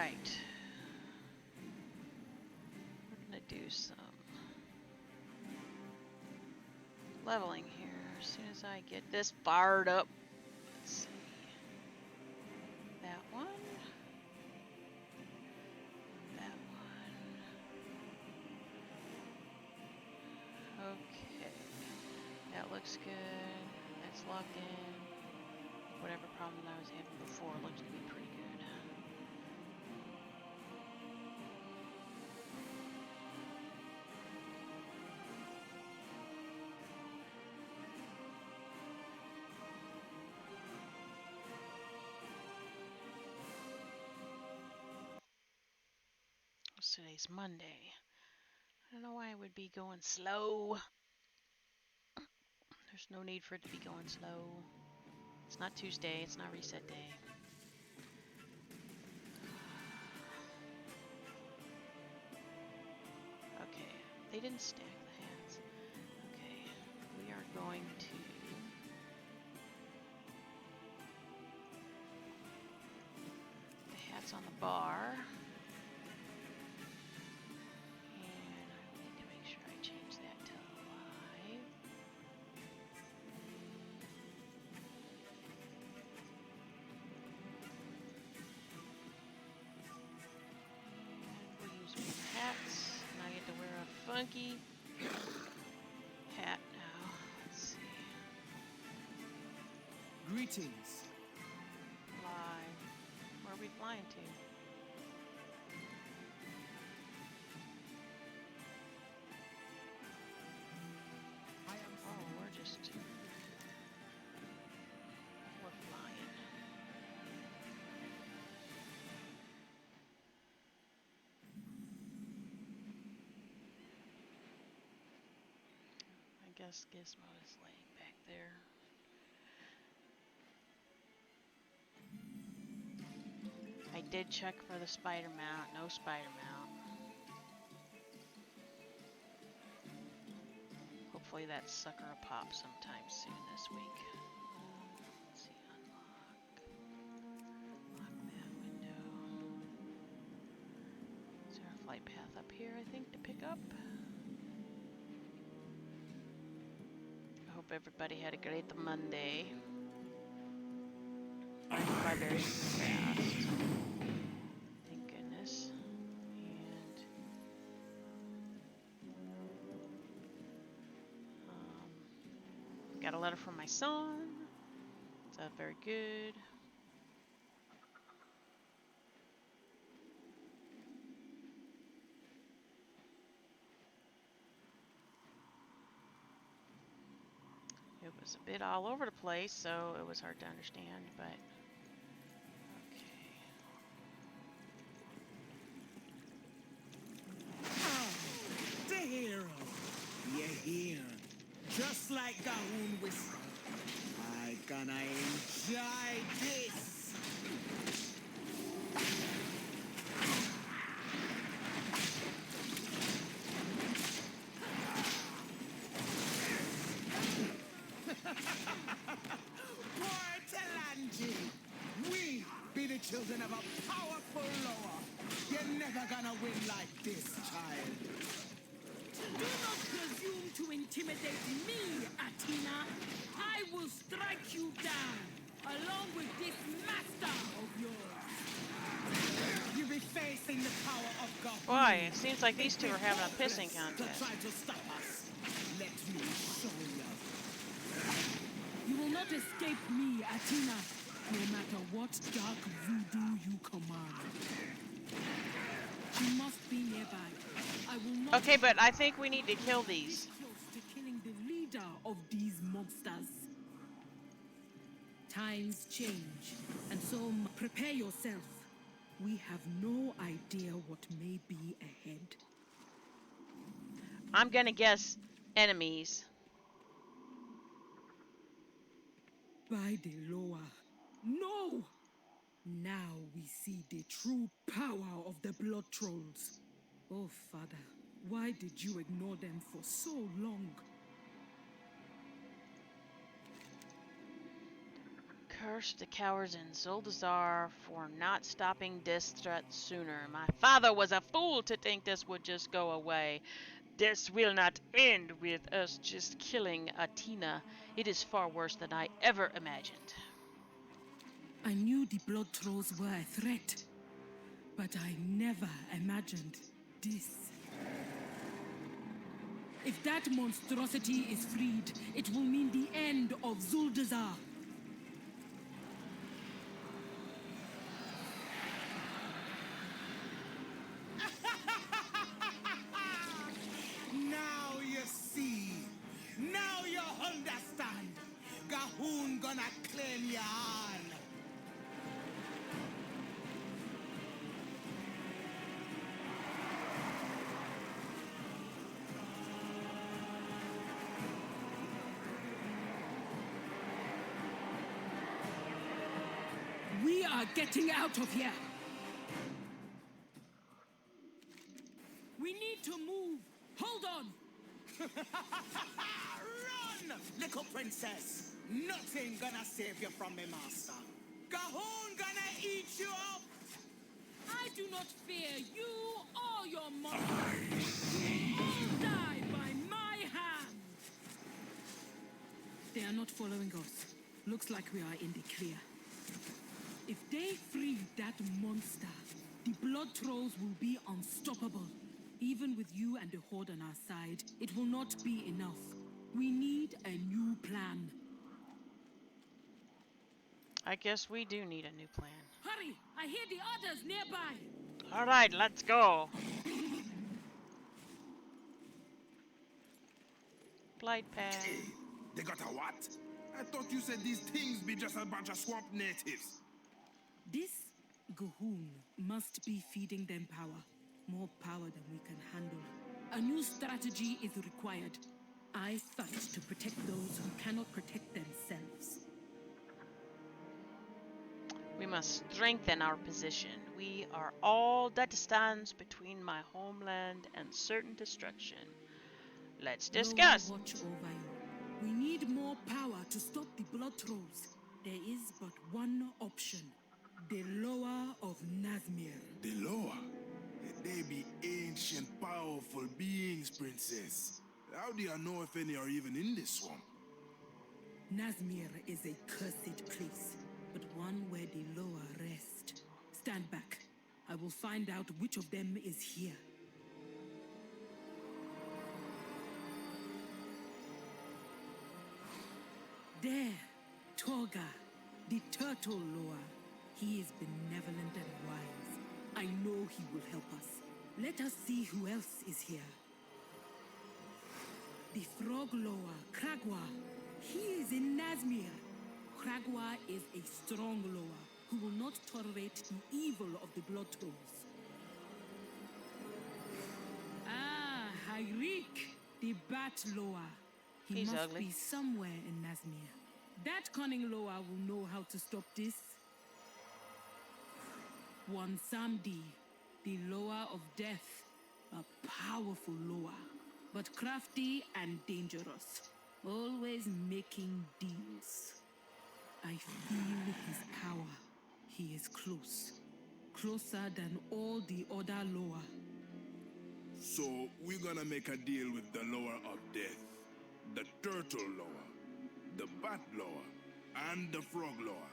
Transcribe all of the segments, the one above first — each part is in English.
Alright. We're gonna do some leveling here as soon as I get this fired up. Let's see. That one. That one. Okay. That looks good. That's logged in. Whatever problem I was having before looks to be pretty good. Today's Monday. I don't know why it would be going slow. There's no need for it to be going slow. It's not Tuesday, it's not reset day. Okay, they didn't stack the hats. Okay, we are going to... The hat's on the bar. And I need to make sure I change that to live. And we'll use more hats. And I get to wear a funky hat now. Let's see. Greetings. Fly. Where are we flying to? Oh, we're flying. I guess Gizmo is laying back there. I did check for the spider mount. No spider mount. Hopefully that sucker will pop sometime soon this week. Let's see, unlock. Lock that window. Is there a flight path up here, I think, to pick up? I hope everybody had a great Monday. By very fast. Thank goodness. And got a letter from my son. So very good. It was a bit all over the place, so it was hard to understand, but okay. The hero. You're here. Just like the Hoon Whistle. I gonna enjoy this. We be the children of a powerful lower. You're never gonna win like this, child. Do not presume to intimidate me, Athena. I will strike you down, along with this master of yours. You be facing the power of God. Boy, it seems like these two are having a pissing contest. To try to stop us. Let me show you. You will not escape me, Athena, no matter what dark voodoo you command. She must be nearby. I will not. Okay, but I think we need to kill these. Close to killing the leader of these monsters. Times change, and so prepare yourself. We have no idea what may be ahead. I'm gonna guess enemies. By the lower. No! Now we see the true power of the blood trolls. Oh, Father, why did you ignore them for so long? Curse the cowards in Zuldazar for not stopping this threat sooner. My father was a fool to think this would just go away. This will not end with us just killing Atina. It is far worse than I ever imagined. I knew the blood trolls were a threat, but I never imagined this. If that monstrosity is freed, it will mean the end of Zuldazar. Now you see. Now you understand. Gahoon gonna claim ya on. We are getting out of here. We need to move. Hold on. Run, little princess. Nothing gonna save you from me, master. Gahoon gonna eat you up. I do not fear you or your monsters. All die by my hand. They are not following us. Looks like we are in the clear. If they free that monster, the blood trolls will be unstoppable. Even with you and the Horde on our side, it will not be enough. We need a new plan. I guess we do need a new plan. Hurry! I hear the others nearby! Alright, let's go. Glide pad. Hey, they got a what? I thought you said these things be just a bunch of swamp natives. This Gahoon must be feeding them power. More power than we can handle. A new strategy is required. I fight to protect those who cannot protect themselves. We must strengthen our position. We are all that stands between my homeland and certain destruction. Let's discuss. Lord, watch over you. We need more power to stop the blood trolls. There is but one option. The Loa of Nazmir. The Loa? They be ancient, powerful beings, princess. How do you know if any are even in this swamp? Nazmir is a cursed place, but one where the Loa rest. Stand back. I will find out which of them is here. There, Toga, the turtle Loa. He is benevolent and wise. I know he will help us. Let us see who else is here. The frog Loa, Kragwa. He is in Nazmir. Kragwa is a strong Loa who will not tolerate the evil of the blood trolls. Ah, Hyrik, the bat Loa. He He's must ugly. be somewhere in Nazmir. That cunning Loa will know how to stop this. One Samdi, the Loa of Death, a powerful Loa, but crafty and dangerous, always making deals. I feel his power. He is close, closer than all the other Loa. So, we're gonna make a deal with the Loa of Death, the Turtle Loa, the Bat Loa, and the Frog Loa.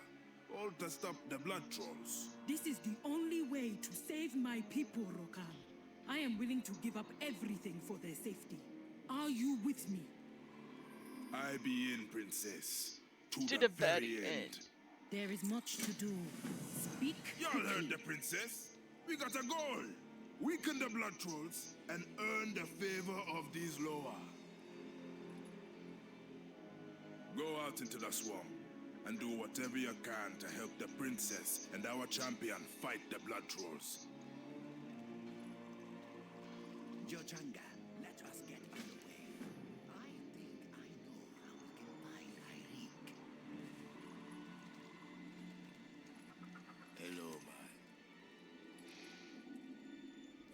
All to stop the blood trolls. This is the only way to save my people, Rokan. I am willing to give up everything for their safety. Are you with me? I be in, princess. To the very end. There is much to do. Speak Y'all quickly. heard the princess? We got a goal. Weaken the blood trolls and earn the favor of these Loa. Go out into the swamp and do whatever you can to help the princess and our champion fight the blood trolls. Jochanga, let us get underway. I think I know how we can find Hyrik. Hello, man.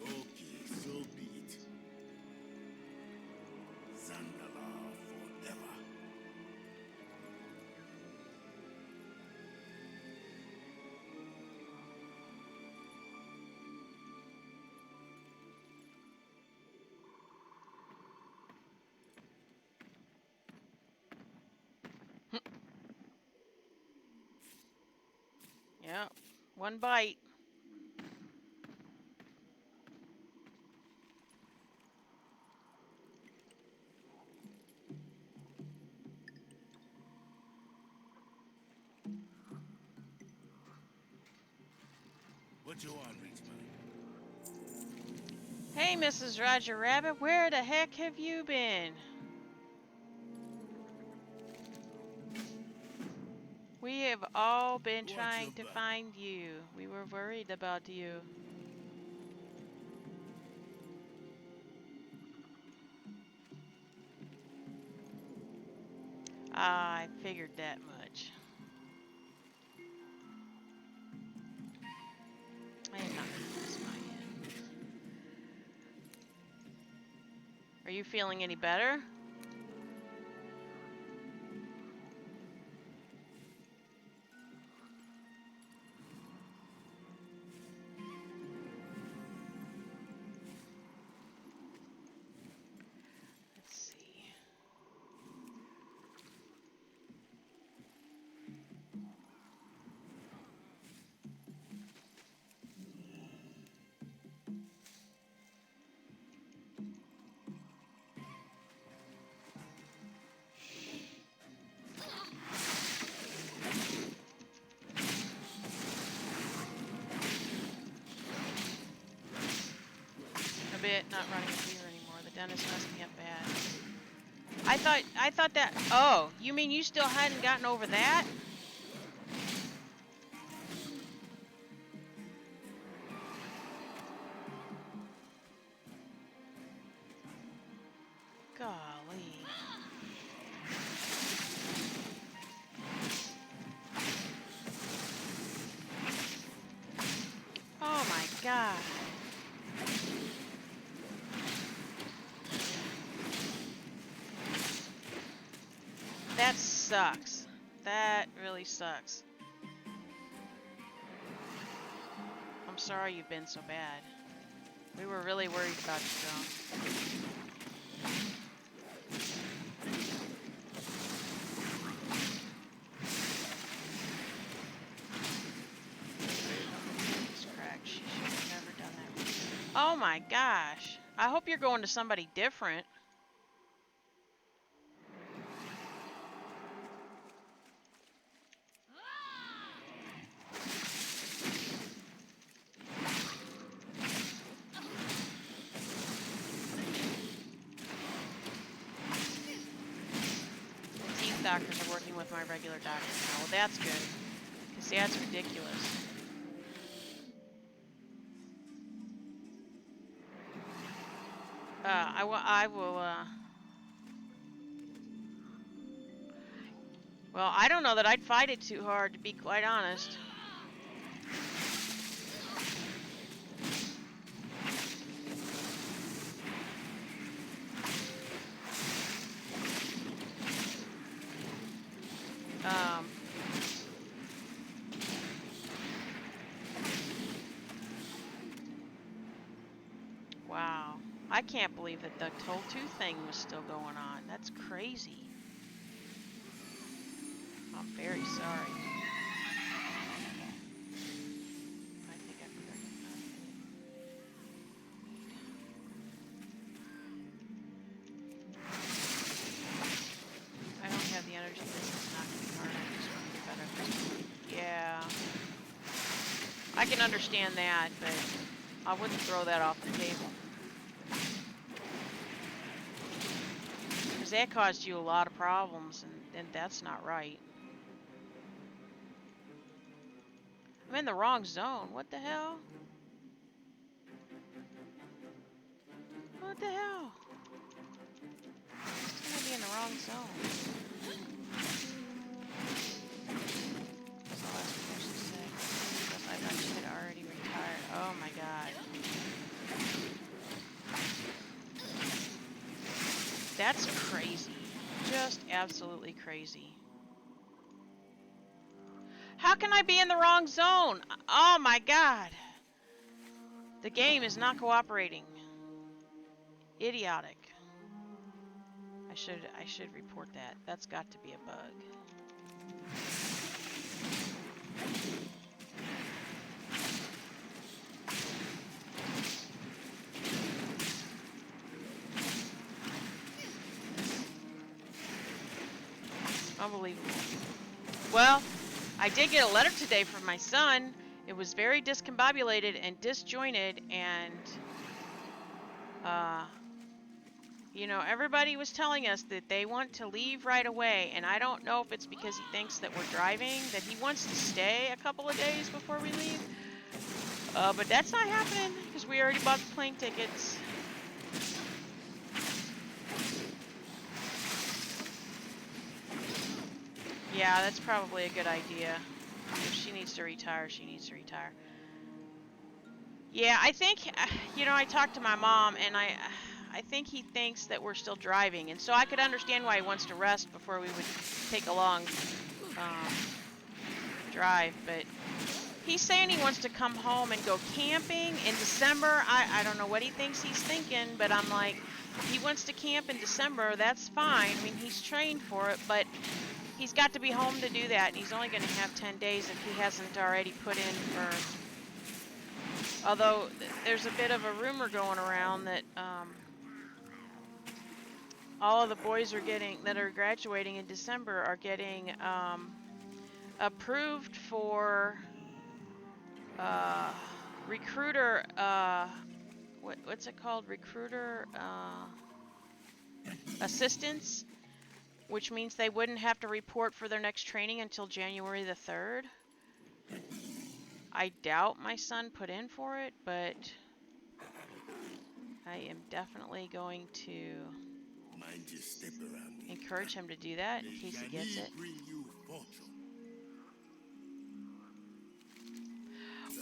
Okay, so be it. Zandala forever. Yep. One bite. What you want, rich man? Hey, Mrs. Roger Rabbit, where the heck have you been? We have all been Watch trying your to back. find you. We were worried about you. I figured that much. I am not gonna miss my head. Are you feeling any better? Let's see. A bit, not running a fever anymore. The dentist messed me up bad. I thought that. Oh, you mean you still hadn't gotten over that? Golly. Oh my God. That sucks. That really sucks. I'm sorry you've been so bad. We were really worried about you, girl. It's cracked. She should have never done that. Oh my gosh. I hope you're going to somebody different. The teeth doctors are working with my regular doctors now. Well, that's good. Because that's ridiculous. I will, well, I don't know that I'd fight it too hard, to be quite honest. Um, wow. I can't believe that the whole tooth thing was still going on. That's crazy. I'm very sorry. I think I forgot. I don't have the energy. This is not going to be hard. I just want to get better at this point. Yeah. I can understand that, but I wouldn't throw that off the table. Because that caused you a lot of problems, and that's not right. I'm in the wrong zone. What the hell? What the hell? I'm gonna be in the wrong zone. That's all I was supposed to say. Because I thought you had already retired. Oh my god. That's crazy. Just absolutely crazy. How can I be in the wrong zone? Oh my god. The game is not cooperating. Idiotic. I should report that. That's got to be a bug. Unbelievable. Well, I did get a letter today from my son. It was very discombobulated and disjointed, and you know, everybody was telling us that they want to leave right away, and I don't know if it's because he thinks that we're driving, that he wants to stay a couple of days before we leave. But that's not happening because we already bought the plane tickets. Yeah, that's probably a good idea. If she needs to retire, she needs to retire. Yeah, I think, you know, I talked to my mom, and I think he thinks that we're still driving, and so I could understand why he wants to rest before we would take a long drive, but he's saying he wants to come home and go camping in December. I don't know what he thinks he's thinking, but I'm like, if he wants to camp in December, that's fine. I mean, he's trained for it, but he's got to be home to do that, and he's only going to have 10 days if he hasn't already put in for... Although, there's a bit of a rumor going around that all of the boys that are graduating in December are getting approved for recruiter, what's it called? Recruiter assistance, which means they wouldn't have to report for their next training until January the 3rd. I doubt my son put in for it, but I am definitely going to encourage him to do that in case he gets it.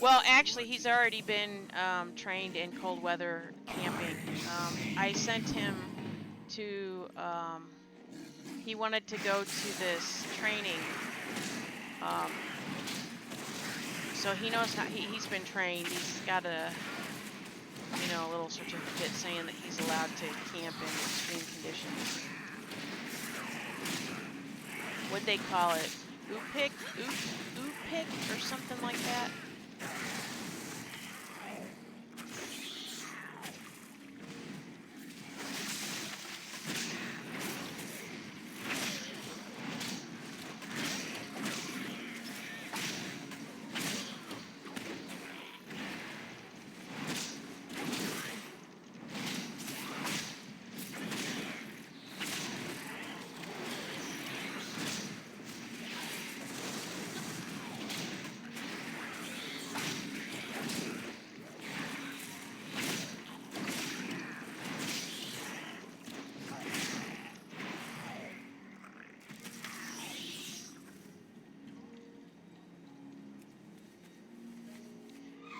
Well, actually, he's already been trained in cold weather camping. I sent him to, he wanted to go to this training. So he knows how, he's been trained. He's got a, you know, a little certificate saying that he's allowed to camp in extreme conditions. What'd they call it? UPIC or something like that?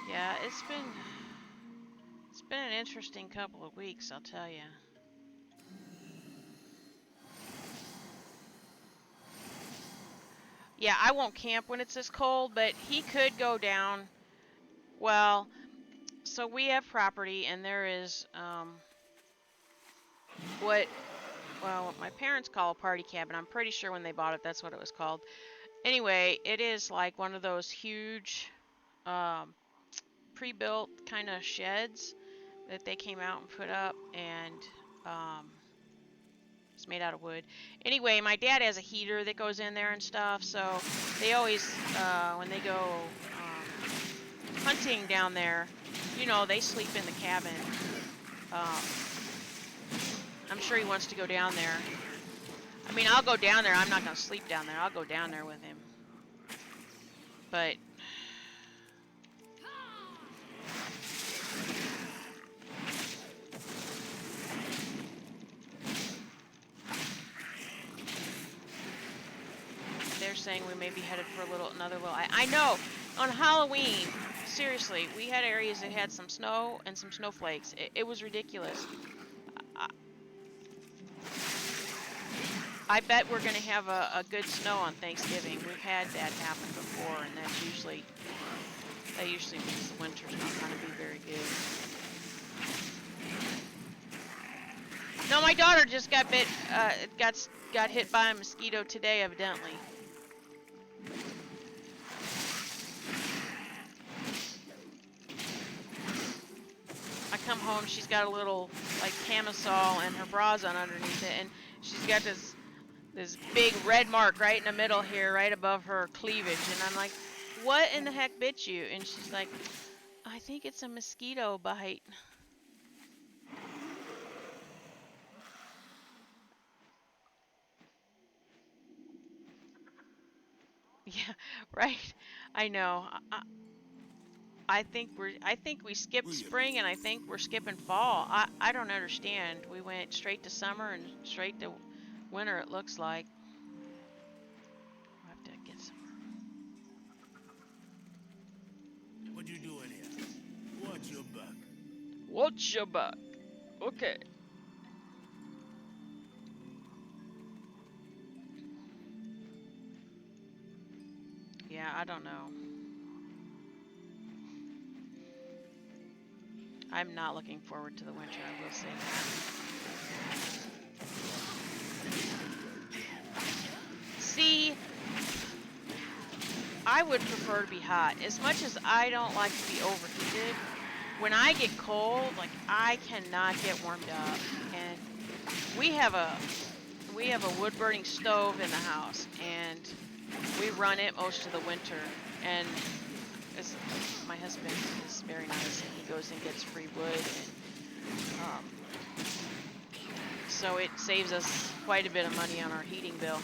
Yeah, it's been an interesting couple of weeks, I'll tell you. Yeah, I won't camp when it's this cold, but he could go down. Well, so we have property, and there is what my parents call a party cabin. I'm pretty sure when they bought it, that's what it was called. Anyway, it is like one of those huge pre-built kind of sheds that they came out and put up, and it's made out of wood. Anyway, my dad has a heater that goes in there and stuff, so they always, when they go hunting down there, you know, they sleep in the cabin. I'm sure he wants to go down there. I mean, I'll go down there. I'm not going to sleep down there. I'll go down there with him. But they're saying we may be headed for another little... I know! On Halloween, seriously, we had areas that had some snow and some snowflakes. It was ridiculous. I bet we're going to have a good snow on Thanksgiving. We've had that happen before, and that usually means the winter's not going to be very good. No, my daughter just got bit, got hit by a mosquito today, evidently. I come home, she's got a little, like, camisole and her bra's on underneath it, and she's got this this big red mark right in the middle here, right above her cleavage. And I'm like, what in the heck bit you? And she's like, I think it's a mosquito bite. Yeah, right. I know. I think we skipped spring and I think we're skipping fall. I don't understand. We went straight to summer and straight to winter, it looks like. We'll have to get some. What you doing here? Watch your back. Watch your back. Okay. Yeah, I don't know. I'm not looking forward to the winter, I will say that. See, I would prefer to be hot. As much as I don't like to be overheated, when I get cold, like I cannot get warmed up. And we have a wood burning stove in the house, and we run it most of the winter. And my husband is very nice, and he goes and gets free wood, and so it saves us quite a bit of money on our heating bill.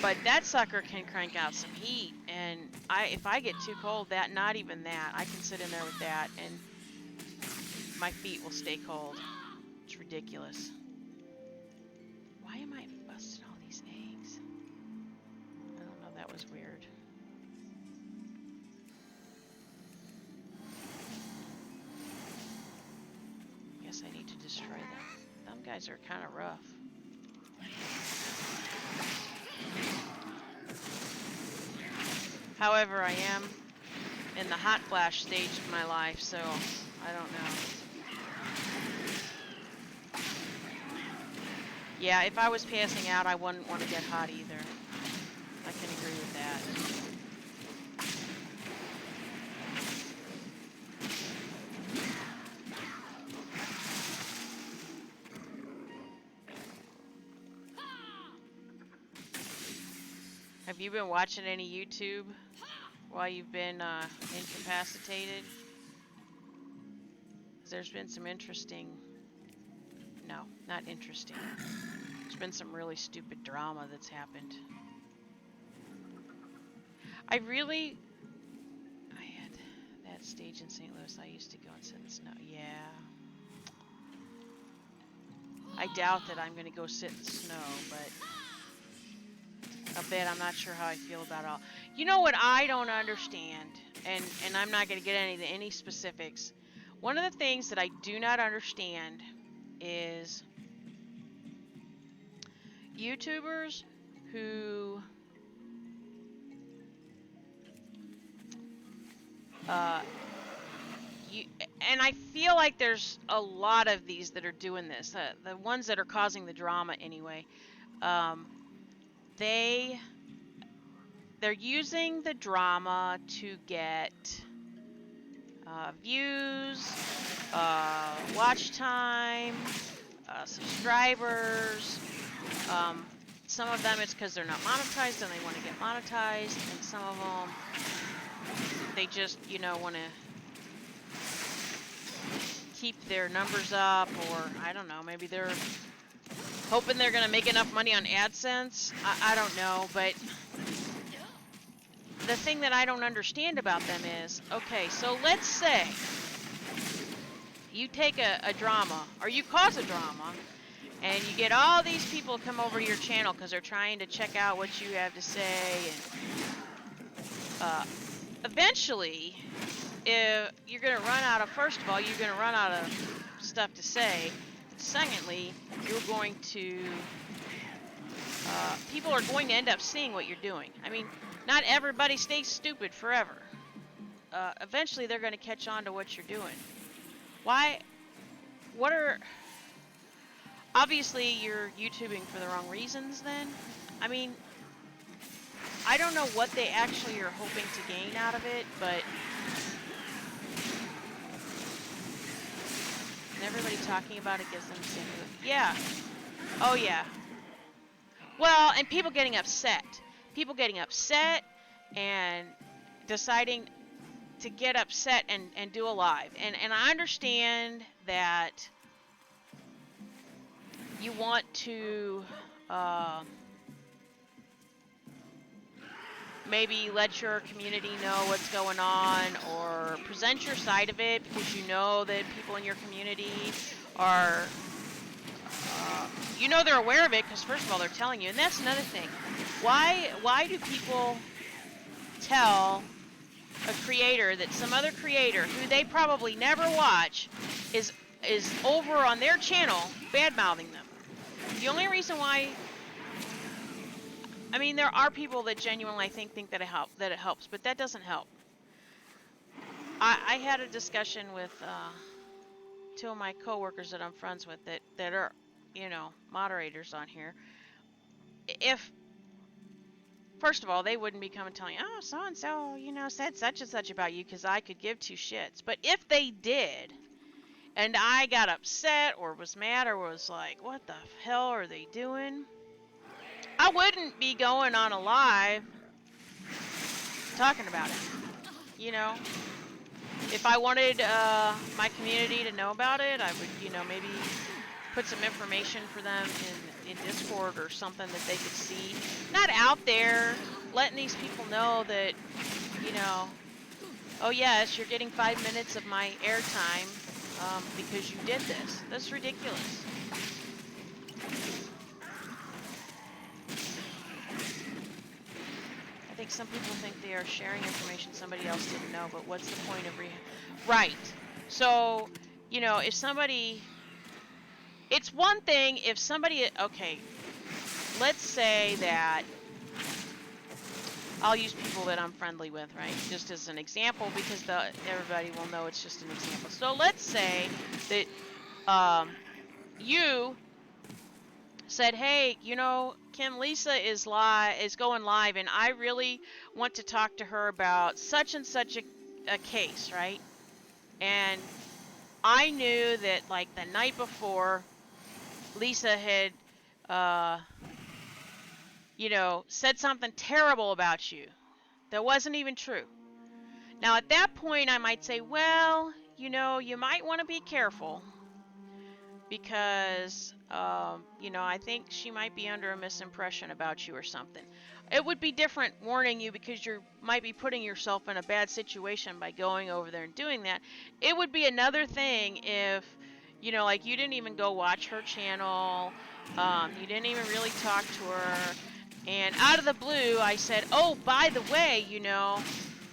But that sucker can crank out some heat, and if I get too cold, not even that, I can sit in there with that, and my feet will stay cold. It's ridiculous. Why am I busting all these eggs? I don't know, that was weird. Guess I need to destroy them. Them guys are kind of rough. However, I am in the hot flash stage of my life, so I don't know. Yeah, if I was passing out, I wouldn't want to get hot either. I can agree with that. Have you been watching any YouTube while you've been incapacitated? 'Cause there's been some interesting... No, not interesting. There's been some really stupid drama that's happened. I had that stage in St. Louis. I used to go and sit in the snow. Yeah. I doubt that I'm going to go sit in the snow, but a bit. I'm not sure how I feel about it all. You know what I don't understand, and I'm not going to get into any specifics. One of the things that I do not understand is YouTubers who and I feel like there's a lot of these that are doing this. The ones that are causing the drama anyway. They're using the drama to get views, watch time, subscribers. Some of them it's because they're not monetized and they want to get monetized, and some of them they just, want to keep their numbers up, or I don't know, maybe they're hoping they're going to make enough money on AdSense. I don't know, but the thing that I don't understand about them is, okay, so let's say you take a drama, or you cause a drama, and you get all these people come over to your channel because they're trying to check out what you have to say, and eventually, if you're going to run out of, first of all, you're going to run out of stuff to say. Secondly, you're going to, people are going to end up seeing what you're doing. I mean, not everybody stays stupid forever. Eventually, they're going to catch on to what you're doing. Obviously, you're YouTubing for the wrong reasons then. I mean, I don't know what they actually are hoping to gain out of it, but... And everybody talking about it gives them the same... Yeah. Oh, yeah. Well, and people getting upset. People getting upset and deciding to get upset and do a live. And I understand that you want to maybe let your community know what's going on or present your side of it because you know that people in your community are, they're aware of it because first of all, they're telling you. And that's another thing. Why do people tell a creator that some other creator who they probably never watch is over on their channel bad-mouthing them? The only reason why, I mean, there are people that genuinely, I think that it helps, but that doesn't help. I had a discussion with two of my coworkers that I'm friends with that are, moderators on here. If First of all, they wouldn't be coming telling you, oh, so-and-so, said such and such about you because I could give two shits. But if they did, and I got upset or was mad or was like, what the hell are they doing? I wouldn't be going on a live talking about it. If I wanted my community to know about it, I would, maybe put some information for them in Discord or something that they could see. Not out there letting these people know that, oh yes, you're getting 5 minutes of my airtime because you did this. That's ridiculous. I think some people think they are sharing information somebody else didn't know, but what's the point of Right. So, if somebody... It's one thing if somebody... Okay, let's say that... I'll use people that I'm friendly with, right? Just as an example, because everybody will know it's just an example. So let's say that you said, hey, Kim, Lisa is going live, and I really want to talk to her about such and such a case, right? And I knew that, like, the night before, Lisa had, said something terrible about you that wasn't even true. Now, at that point, I might say, well, you might want to be careful because, I think she might be under a misimpression about you or something. It would be different warning you because you might be putting yourself in a bad situation by going over there and doing that. It would be another thing if, like you didn't even go watch her channel, you didn't even really talk to her, and out of the blue I said, oh, by the way,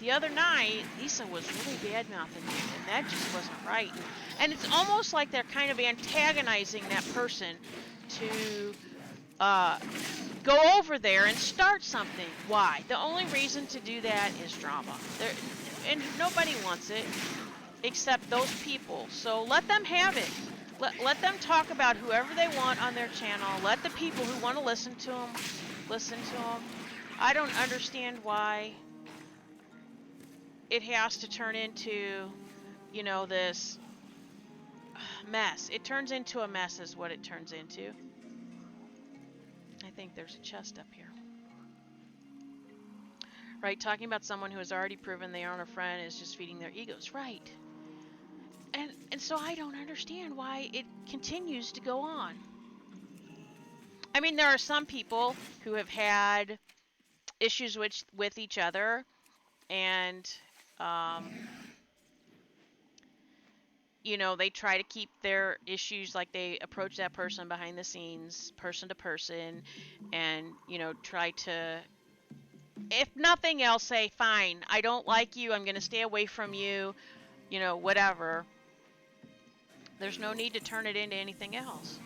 the other night Lisa was really bad-mouthing you, and that just wasn't right. And it's almost like they're kind of antagonizing that person to go over there and start something. Why? The only reason to do that is drama. And nobody wants it except those people. So let them have it. Let them talk about whoever they want on their channel. Let the people who want to listen to them listen to them. I don't understand why it has to turn into, this mess. It turns into a mess is what it turns into. I think there's a chest up here. Right, talking about someone who has already proven they aren't a friend is just feeding their egos. Right. And so I don't understand why it continues to go on. I mean, there are some people who have had issues with each other, and they try to keep their issues, like they approach that person behind the scenes, person to person, and try to, if nothing else, say, fine, I don't like you, I'm going to stay away from you, whatever. There's no need to turn it into anything else.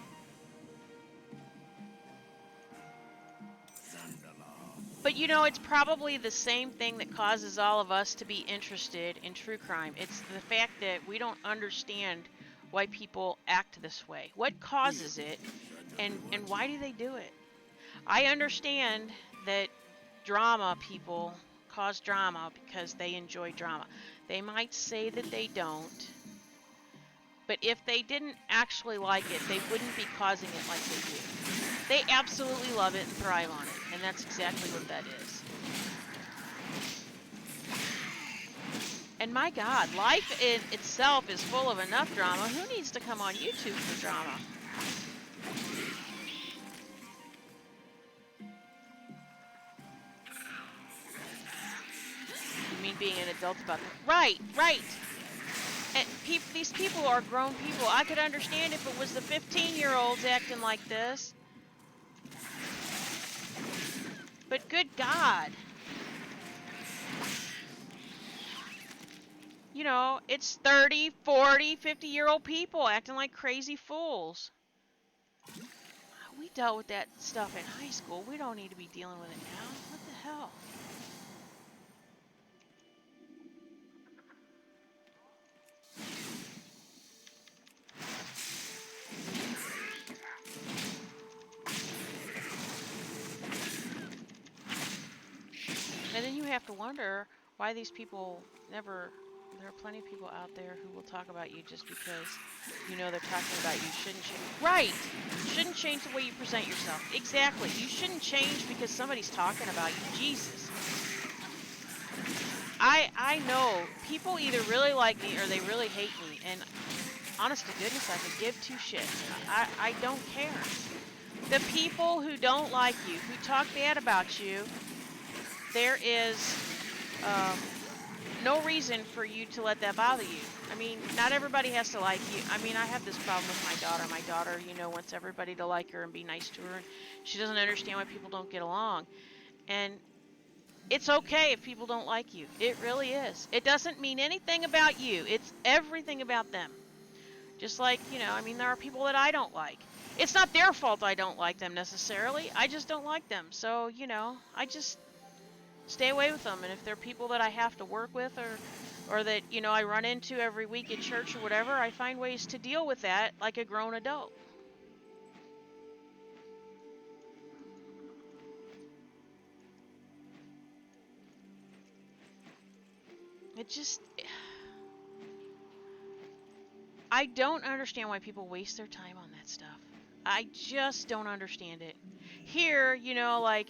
But it's probably the same thing that causes all of us to be interested in true crime. It's the fact that we don't understand why people act this way. What causes it, and why do they do it? I understand that drama people cause drama because they enjoy drama. They might say that they don't, But if they didn't actually like it, they wouldn't be causing it like they do. They absolutely love it and thrive on it, and that's exactly what that is. And my God, life in itself is full of enough drama. Who needs to come on YouTube for drama? You mean being an adult about that? Right, right. And these people are grown people. I could understand if it was the 15-year-olds acting like this. But good God. You know, it's 30, 40, 50-year-old people acting like crazy fools. We dealt with that stuff in high school. We don't need to be dealing with it now. What the hell? And then you have to wonder why these people never... There are plenty of people out there who will talk about you just because you know they're talking about you. Shouldn't change. Right! Shouldn't change the way you present yourself. Exactly. You shouldn't change because somebody's talking about you. Jesus. I know people either really like me or they really hate me. And honest to goodness, I could give two shits. I don't care. The people who don't like you, who talk bad about you, there is... no reason for you to let that bother you. I mean, not everybody has to like you. I mean, I have this problem with my daughter. My daughter, you know, wants everybody to like her and be nice to her. And she doesn't understand why people don't get along. And it's okay if people don't like you. It really is. It doesn't mean anything about you. It's everything about them. Just like, you know, I mean, there are people that I don't like. It's not their fault I don't like them necessarily. I just don't like them. So, you know, I just... stay away with them. And if they're people that I have to work with or that, you know, I run into every week at church or whatever, I find ways to deal with that like a grown adult. It just... I don't understand why people waste their time on that stuff. I just don't understand it. Here, you know, like...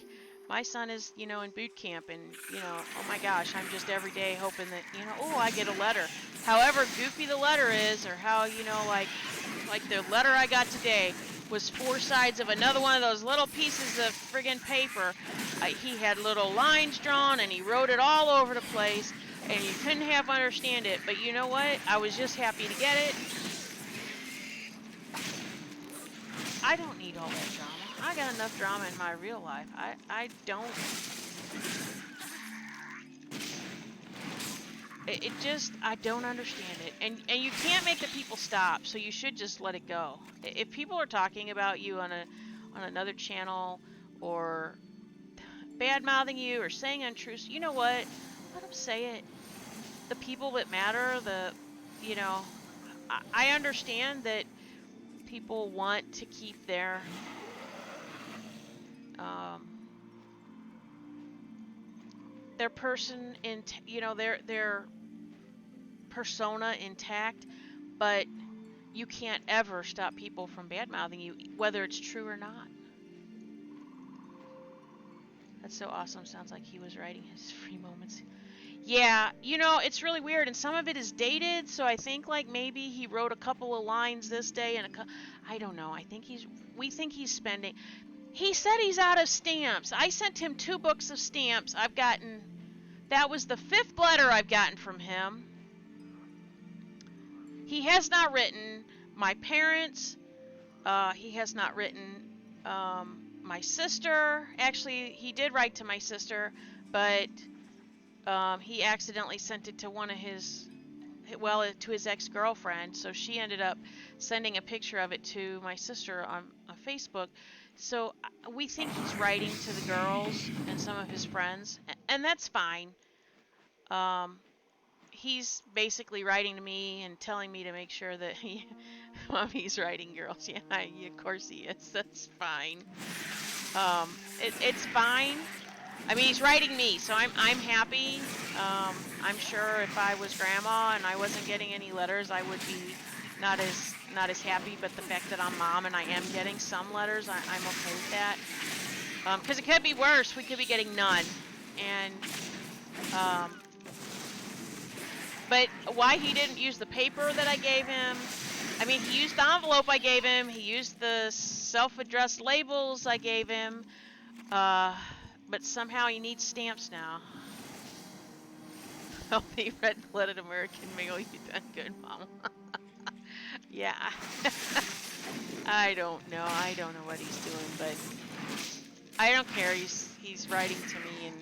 my son is, you know, in boot camp and, you know, oh my gosh, I'm just every day hoping that, you know, oh, I get a letter. However goofy the letter is or how, you know, like the letter I got today was 4 sides of another one of those little pieces of friggin' paper. He had little lines drawn and he wrote it all over the place and you couldn't half understand it. But you know what? I was just happy to get it. I don't need all that drama. I got enough drama in my real life. I don't... It just... I don't understand it. And you can't make the people stop, so you should just let it go. If people are talking about you on another channel or bad-mouthing you or saying untruths, you know what? Let them say it. The people that matter, you know... I understand that people want to keep their... person in, you know, their persona intact, but you can't ever stop people from bad-mouthing you, whether it's true or not. That's so awesome. Sounds like he was writing his free moments. Yeah, you know, it's really weird, and some of it is dated, so I think, like, maybe he wrote a couple of lines this day, and I don't know. We think he's spending... He said he's out of stamps. I sent him 2 books of stamps. That was the 5th letter I've gotten from him. He has not written my parents. He has not written my sister. Actually, he did write to my sister, but he accidentally sent it to one of his... well, to his ex-girlfriend. So she ended up sending a picture of it to my sister on Facebook. So we think he's writing to the girls and some of his friends, and that's fine. He's basically writing to me and telling me to make sure that Mommy's writing girls. Yeah, of course he is. That's fine. It's fine. I mean, he's writing me, so I'm happy. I'm sure if I was grandma and I wasn't getting any letters, I would be not as happy, but the fact that I'm mom and I am getting some letters, I'm okay with that. Because it could be worse. We could be getting none. And, but why he didn't use the paper that I gave him? I mean, he used the envelope I gave him. He used the self-addressed labels I gave him. But somehow he needs stamps now. Healthy, red-blooded American male, you done good, Mom. Yeah. I don't know. I don't know what he's doing, but I don't care. He's writing to me, and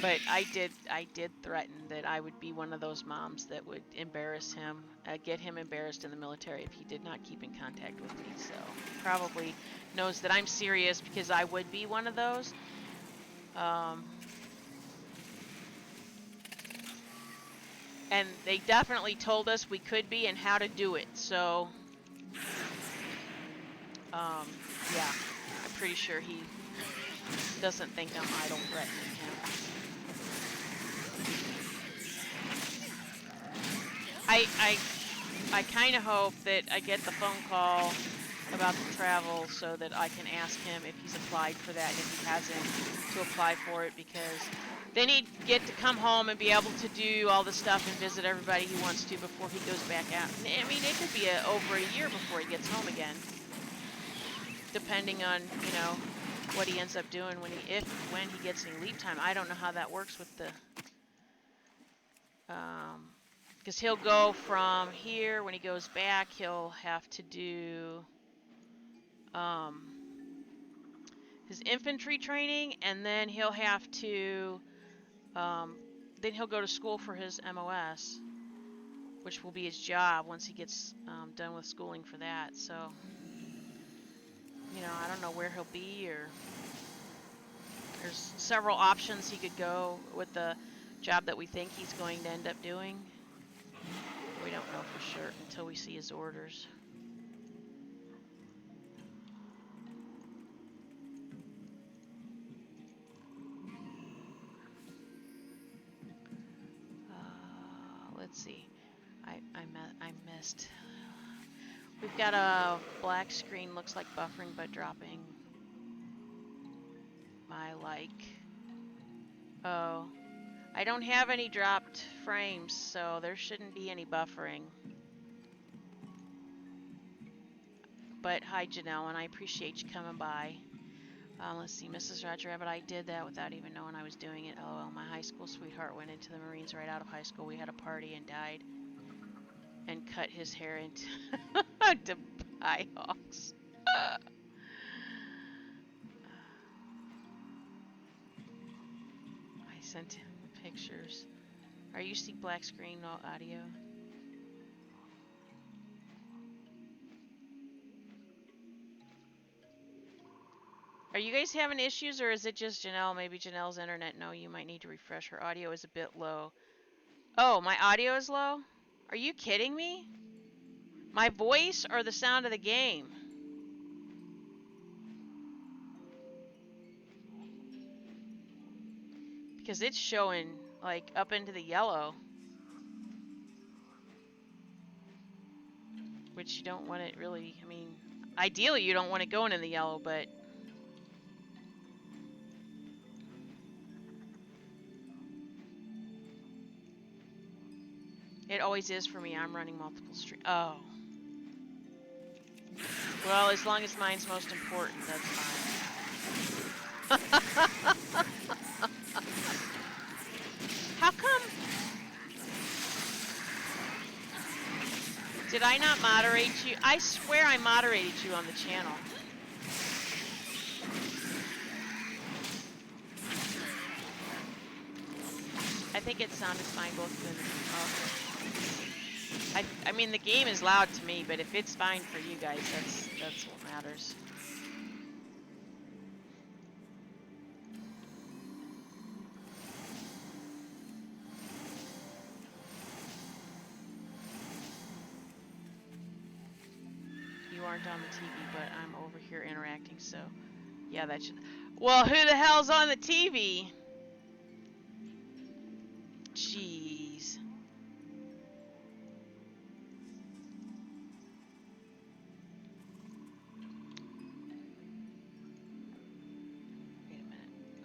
but I did threaten that I would be one of those moms that would embarrass him, get him embarrassed in the military if he did not keep in contact with me. So he probably knows that I'm serious because I would be one of those. And they definitely told us we could be and how to do it. So, yeah, I'm pretty sure he doesn't think I'm idle threatening him. I kind of hope that I get the phone call about the travel so that I can ask him if he's applied for that, and if he hasn't, to apply for it, because then he'd get to come home and be able to do all the stuff and visit everybody he wants to before he goes back out. I mean, it could be over a year before he gets home again, depending on, you know, what he ends up doing when he gets any leave time. I don't know how that works with the, because he'll go from here, when he goes back, he'll have to do his infantry training, and then he'll have to, then he'll go to school for his MOS, which will be his job once he gets done with schooling for that. So, you know, I don't know where he'll be, or there's several options he could go with the job that we think he's going to end up doing. We don't know for sure until we see his orders. Let's see. I missed. We've got a black screen, looks like buffering but dropping. My like. Oh. I don't have any dropped frames, so there shouldn't be any buffering. But hi, Janelle, and I appreciate you coming by. Let's see, Mrs. Roger Rabbit, I did that without even knowing I was doing it. LOL, my high school sweetheart went into the Marines right out of high school. We had a party and died. And cut his hair into to buy hawks. I sent him pictures. Are you seeing black screen, no audio? Are you guys having issues, or is it just Janelle? Maybe Janelle's internet. No, you might need to refresh. Her audio is a bit low. Oh, my audio is low? Are you kidding me? My voice or the sound of the game? Because it's showing, like, up into the yellow. Which you don't want it really, I mean, ideally you don't want it going in the yellow, but... It always is for me. I'm running multiple streams. Oh. Well, as long as mine's most important, that's fine. How come? Did I not moderate you? I swear I moderated you on the channel. I think it sounded fine both of them. Okay. I mean, the game is loud to me, but if it's fine for you guys, that's what matters. You aren't on the TV, but I'm over here interacting, so yeah, that should... Well, who the hell's on the TV? Jeez.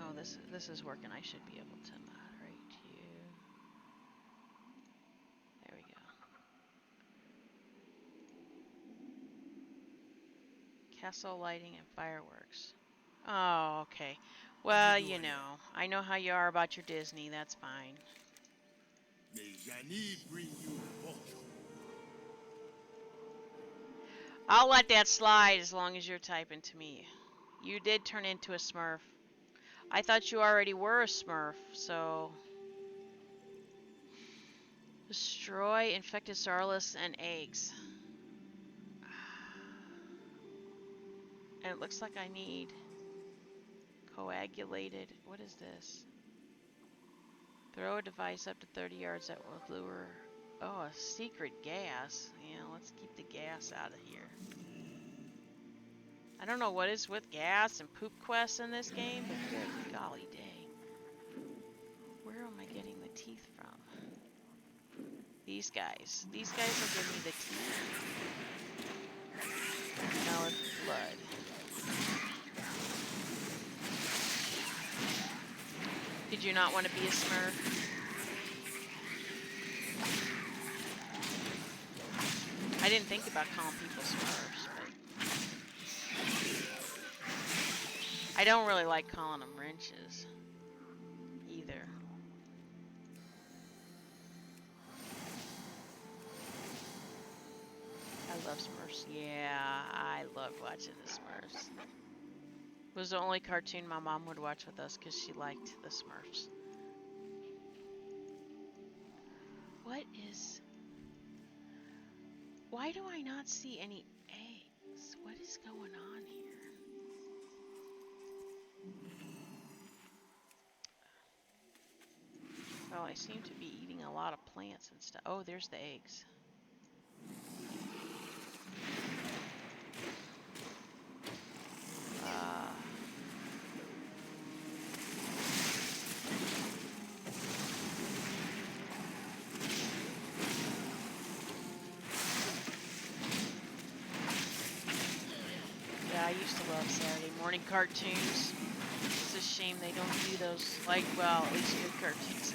Oh, this is working. I should be able to moderate you. There we go. Castle lighting and fireworks. Oh, okay. Well, you know, I know how you are about your Disney. That's fine. May Jani bring you fortune. I'll let that slide as long as you're typing to me. You did turn into a Smurf. I thought you already were a Smurf, so... Destroy infected Sarlacc and eggs. And it looks like I need coagulated... What is this? Throw a device up to 30 yards that will lure... Oh, a secret gas. Yeah, let's keep the gas out of here. I don't know what is with gas and poop quests in this game, but good golly day. Where am I getting the teeth from? These guys. These guys will give me the teeth. Now it's blood. Did you not want to be a Smurf? I didn't think about calling people Smurfs, but... I don't really like calling them wrenches, either. I love Smurfs. Yeah, I love watching the Smurfs. It was the only cartoon my mom would watch with us because she liked the Smurfs. What is... Why do I not see any eggs? What is going on here? Well, I seem to be eating a lot of plants and stuff. Oh, there's the eggs. Yeah, I used to love Saturday morning cartoons. It's a shame they don't do those, like, well, at least good cartoons.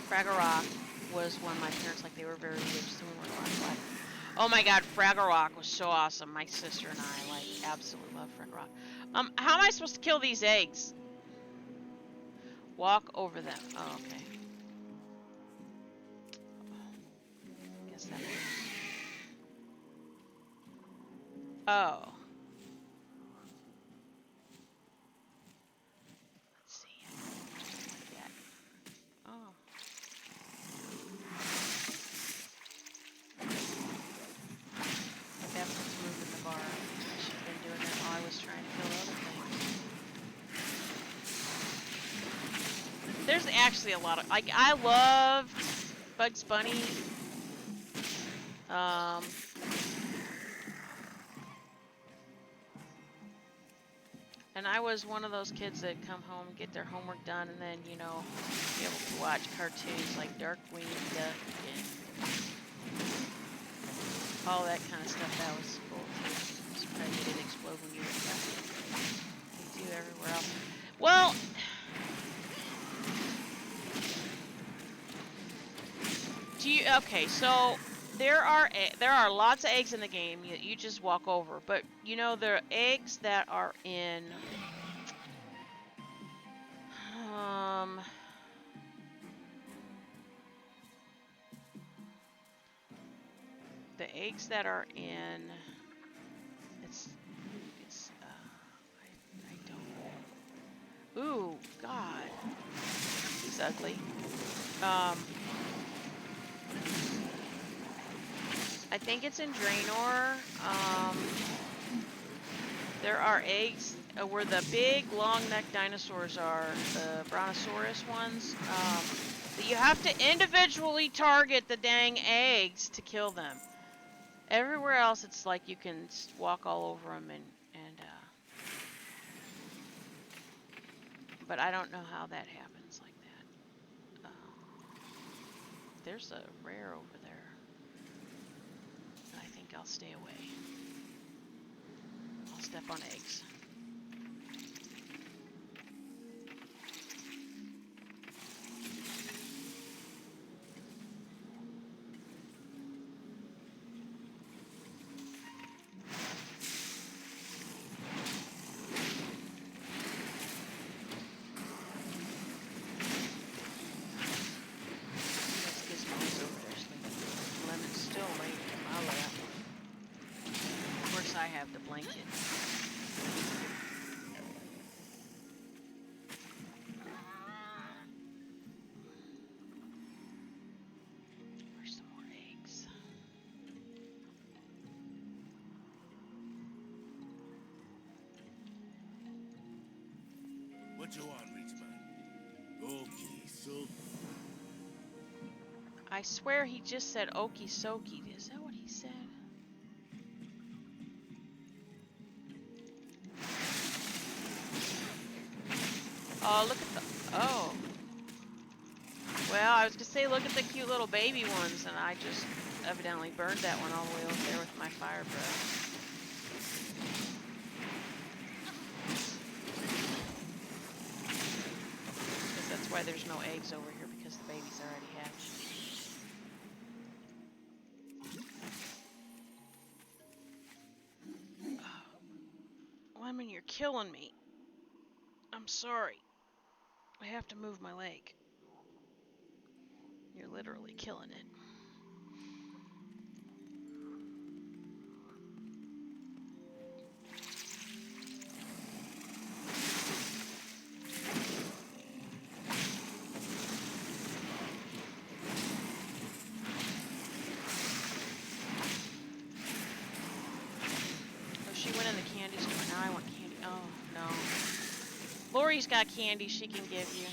Fraggle Rock was one my parents, like, they were very rich, so we weren't allowed to watch. Oh my god, Fraggle Rock was so awesome. My sister and I, like, absolutely love Fraggle Rock. How am I supposed to kill these eggs? Walk over them. Oh, okay. Guess that works. Oh. Let's see. Yeah. Oh. That's what's moving the bar. I should have been doing that while I was trying to kill other things. There's actually a lot of, like, I loved Bugs Bunny. And I was one of those kids that come home, get their homework done, and then, you know, be able to watch cartoons like Darkwing Duck and all that kind of stuff. That was cool too. I'm surprised they didn't explode when you were young. They do everywhere else. Well, do you? Okay, so there are lots of eggs in the game. You just walk over, but you know there are eggs that are in the eggs that are in I don't. Ooh, God, he's ugly. I think it's in Draenor. There are eggs where the big long-necked dinosaurs are, the brontosaurus ones. You have to individually target the dang eggs to kill them. Everywhere else, it's like you can walk all over them and but I don't know how that happens like that. There's a rare over there. think I'll stay away. I'll step on eggs. I have the blanket. Where's some more eggs? What you want, rich man? Okay, so I swear he just said okie sokie. Is that what he said? Oh, look at the... Oh. Well, I was going to say, look at the cute little baby ones, and I just evidently burned that one all the way over there with my fire breath. Because that's why there's no eggs over here, because the baby's already hatched. Oh. Lemon, you're killing me. I'm sorry. I have to move my leg. You're literally killing it. Oh, she went in the candy store. Now I want candy. Oh, no. Lori's got candy she can give you.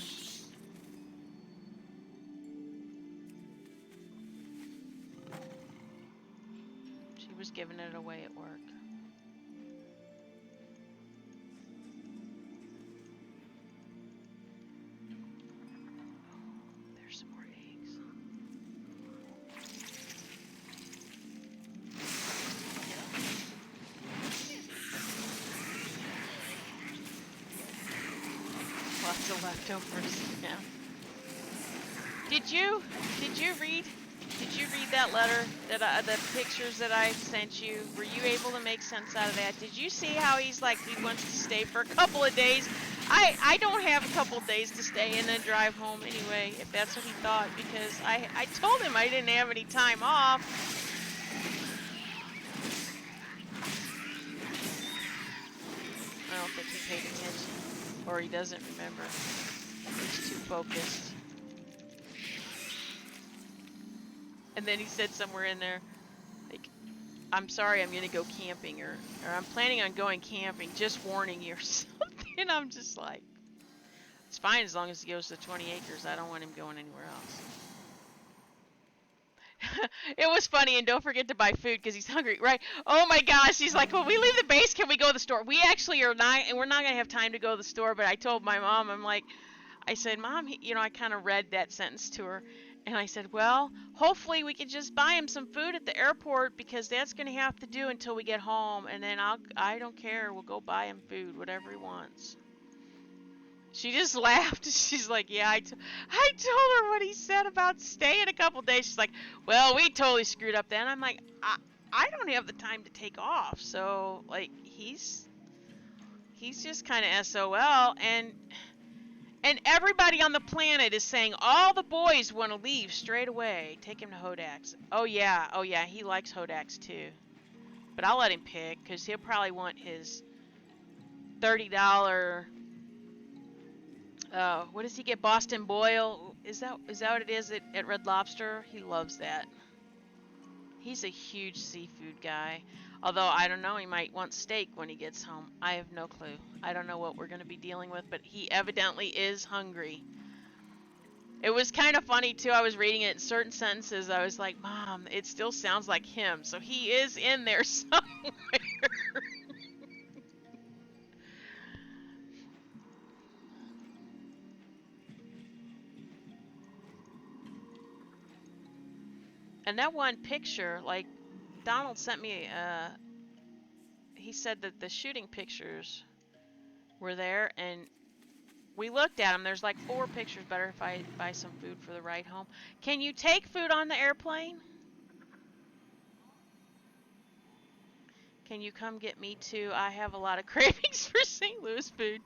She was giving it away at work. There's some more eggs. Lots of leftovers. Yeah. Did you read that letter that the pictures that I sent you? Were you able to make sense out of that? Did you see how he's like he wants to stay for a couple of days? I don't have a couple of days to stay and then drive home anyway, if that's what he thought, because I told him I didn't have any time off. I don't think he paid attention, or he doesn't remember. He's too focused. And then he said somewhere in there, like, I'm sorry, I'm gonna go camping, or I'm planning on going camping, just warning you, or something. And I'm just like, it's fine as long as he goes to 20 acres. I don't want him going anywhere else. It was funny, and don't forget to buy food because he's hungry, right? Oh my gosh, he's like, when we leave the base, can we go to the store? We actually are not, and we're not gonna have time to go to the store. But I told my mom, I said, Mom, I kind of read that sentence to her, and I said, well, hopefully we can just buy him some food at the airport because that's gonna have to do until we get home, and then I don't care, we'll go buy him food, whatever he wants. She just laughed. She's like, yeah, I told her what he said about staying a couple days. She's like, well, we totally screwed up then. I'm like, I don't have the time to take off. So, like, he's just kind of SOL. And everybody on the planet is saying all the boys want to leave straight away. Take him to Hodax. Oh, yeah, he likes Hodax too. But I'll let him pick because he'll probably want his $30... what does he get? Boston Boil? Is that what it is at Red Lobster? He loves that. He's a huge seafood guy. Although, I don't know, he might want steak when he gets home. I have no clue. I don't know what we're going to be dealing with, but he evidently is hungry. It was kind of funny, too. I was reading it in certain sentences. I was like, Mom, it still sounds like him. So he is in there somewhere. And that one picture, like, Donald sent me, he said that the shooting pictures were there, and we looked at them. There's like 4 pictures. Better if I buy some food for the ride home. Can you take food on the airplane? Can you come get me too? I have a lot of cravings for St. Louis food.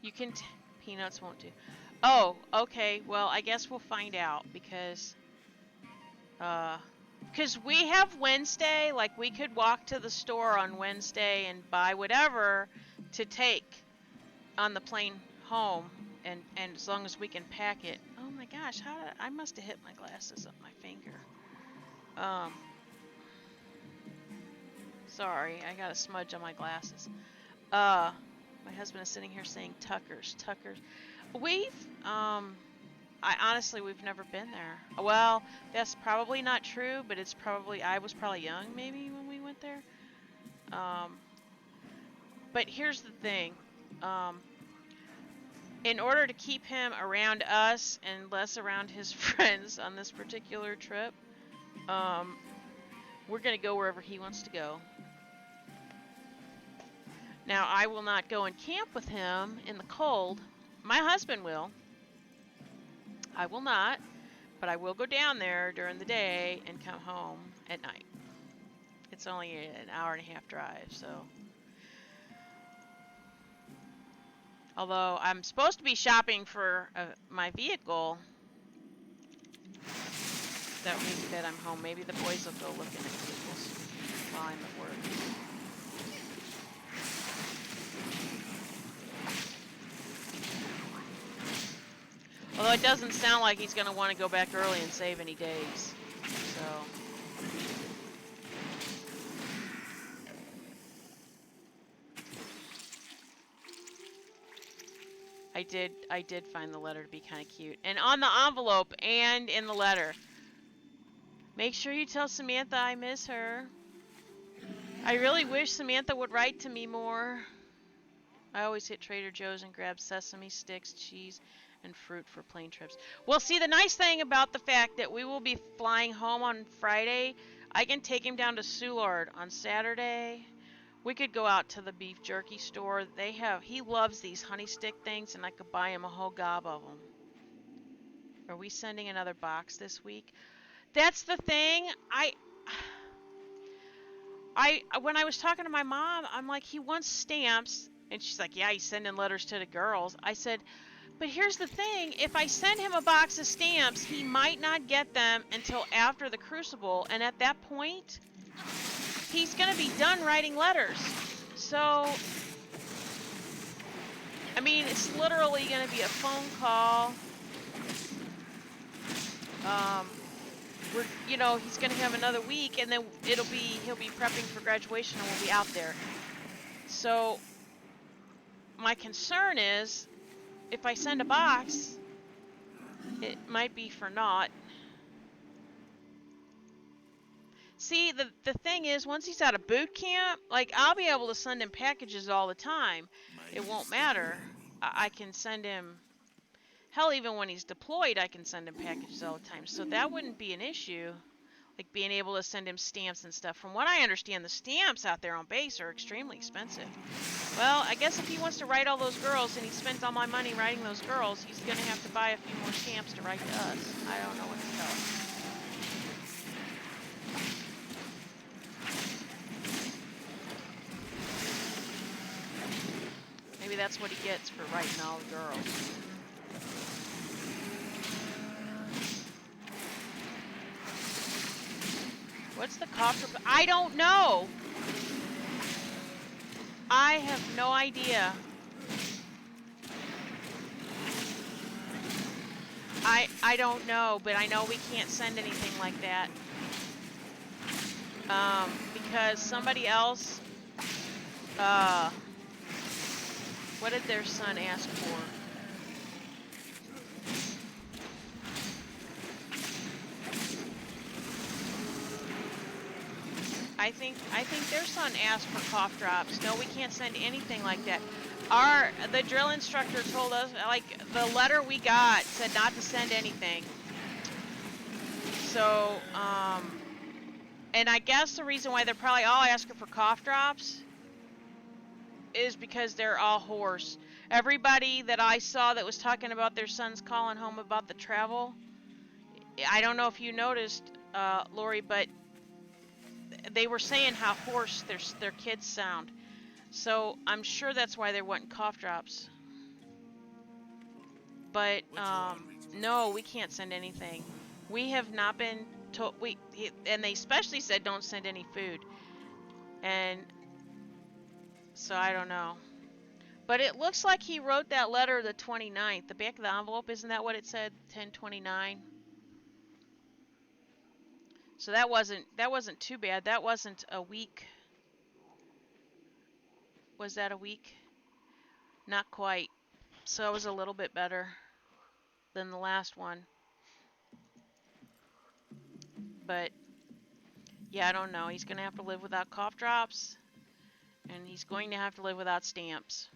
You can peanuts won't do. Oh, okay. Well, I guess we'll find out because we have Wednesday. Like we could walk to the store on Wednesday and buy whatever to take on the plane home, and as long as we can pack it. Oh my gosh, how did I must have hit my glasses up my finger. Sorry, I got a smudge on my glasses. My husband is sitting here saying Tucker's. We've, we've never been there. Well, that's probably not true, but it's probably, I was probably young maybe when we went there. But here's the thing. In order to keep him around us and less around his friends on this particular trip, we're going to go wherever he wants to go. Now, I will not go and camp with him in the cold. My husband will. I will not, but I will go down there during the day and come home at night. It's only an hour and a half drive, so. Although I'm supposed to be shopping for my vehicle that week that I'm home. Maybe the boys will go looking at vehicles while I'm at work. Although it doesn't sound like he's going to want to go back early and save any days. So. I did find the letter to be kind of cute. And on the envelope and in the letter, make sure you tell Samantha I miss her. I really wish Samantha would write to me more. I always hit Trader Joe's and grab sesame sticks, cheese, and fruit for plane trips. Well, see, the nice thing about the fact that we will be flying home on Friday, I can take him down to Soulard on Saturday. We could go out to the beef jerky store. He loves these honey stick things, and I could buy him a whole gob of them. Are we sending another box this week? That's the thing. When I was talking to my mom, I'm like, he wants stamps. And she's like, yeah, he's sending letters to the girls. I said, but here's the thing. If I send him a box of stamps, he might not get them until after the Crucible. And at that point, he's going to be done writing letters. So, I mean, it's literally going to be a phone call. He's going to have another week, and then he'll be prepping for graduation, and we'll be out there. So, my concern is, if I send a box, it might be for naught. See, the thing is, once he's out of boot camp, like, I'll be able to send him packages all the time. It won't matter. I can send him, hell, even when he's deployed, I can send him packages all the time. So that wouldn't be an issue, like being able to send him stamps and stuff. From what I understand, the stamps out there on base are extremely expensive. Well, I guess if he wants to write all those girls and he spent all my money writing those girls, he's going to have to buy a few more stamps to write to us. I don't know what to tell him. Maybe that's what he gets for writing all the girls. What's the cost? I don't know. I have no idea. I don't know, but I know we can't send anything like that. Because somebody else, what did their son ask for? I think their son asked for cough drops. No, we can't send anything like that. The drill instructor told us, like, the letter we got said not to send anything. So, and I guess the reason why they're probably all asking for cough drops is because they're all hoarse. Everybody that I saw that was talking about their sons calling home about the travel, I don't know if you noticed, Lori, but they were saying how hoarse their kids sound. So I'm sure that's why they're wanting cough drops. But no, we can't send anything. We have not been told. And they especially said don't send any food. And so I don't know. But it looks like he wrote that letter the 29th. The back of the envelope, isn't that what it said? 10/29. So that wasn't too bad. That wasn't a week. Was that a week? Not quite. So it was a little bit better than the last one. But yeah, I don't know. He's going to have to live without cough drops, and he's going to have to live without stamps.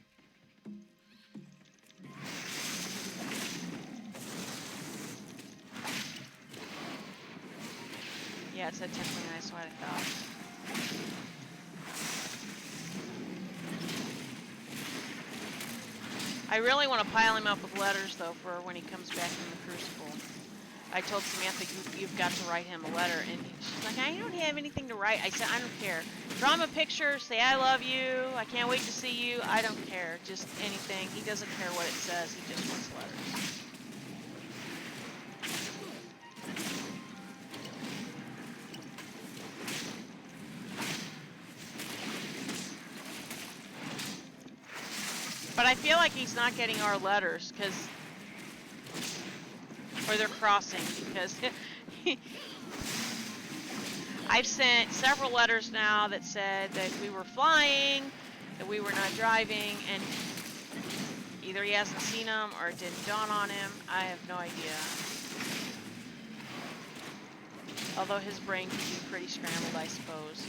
Yeah, it said 10/29, that's what I thought. I really want to pile him up with letters, though, for when he comes back from the Crucible. I told Samantha, you've got to write him a letter, and she's like, I don't have anything to write. I said, I don't care. Draw him a picture, say I love you, I can't wait to see you. I don't care, just anything. He doesn't care what it says, he just wants letters. But I feel like he's not getting our letters, or they're crossing, because I've sent several letters now that said that we were flying, that we were not driving, and either he hasn't seen them or it didn't dawn on him. I have no idea. Although his brain could be pretty scrambled, I suppose.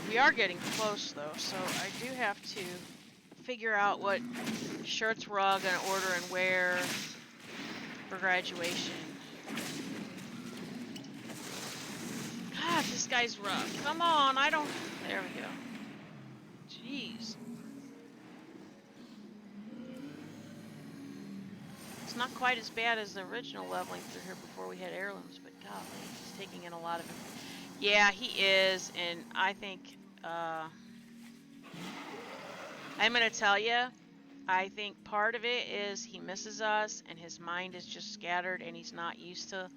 We are getting close though, so I do have to figure out what shirts we're all going to order and wear for graduation. God, this guy's rough. Come on, there we go. Jeez. It's not quite as bad as the original leveling through here before we had heirlooms, but golly, he's taking in a lot of it. Yeah, he is, and I think, I'm going to tell you, I think part of it is he misses us, and his mind is just scattered, and he's not used to,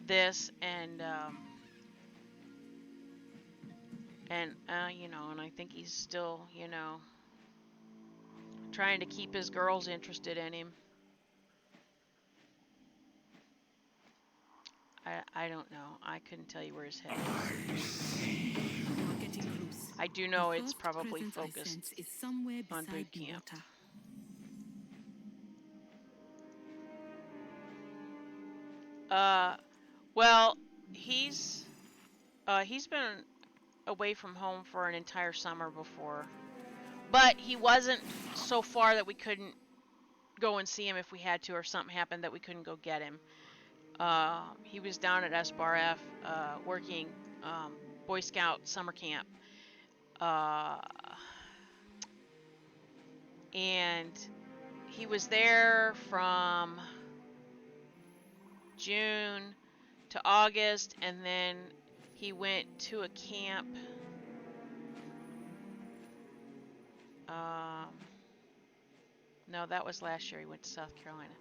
this, and I think he's still, trying to keep his girls interested in him. I don't know. I couldn't tell you where his head is. I do know it's probably focused on boot camp. Well, he's been away from home for an entire summer before, but he wasn't so far that we couldn't go and see him if we had to, or something happened that we couldn't go get him. He was down at SBRF working Boy Scout summer camp. And he was there from June to August, and then he went to a camp. No, that was last year. He went to South Carolina.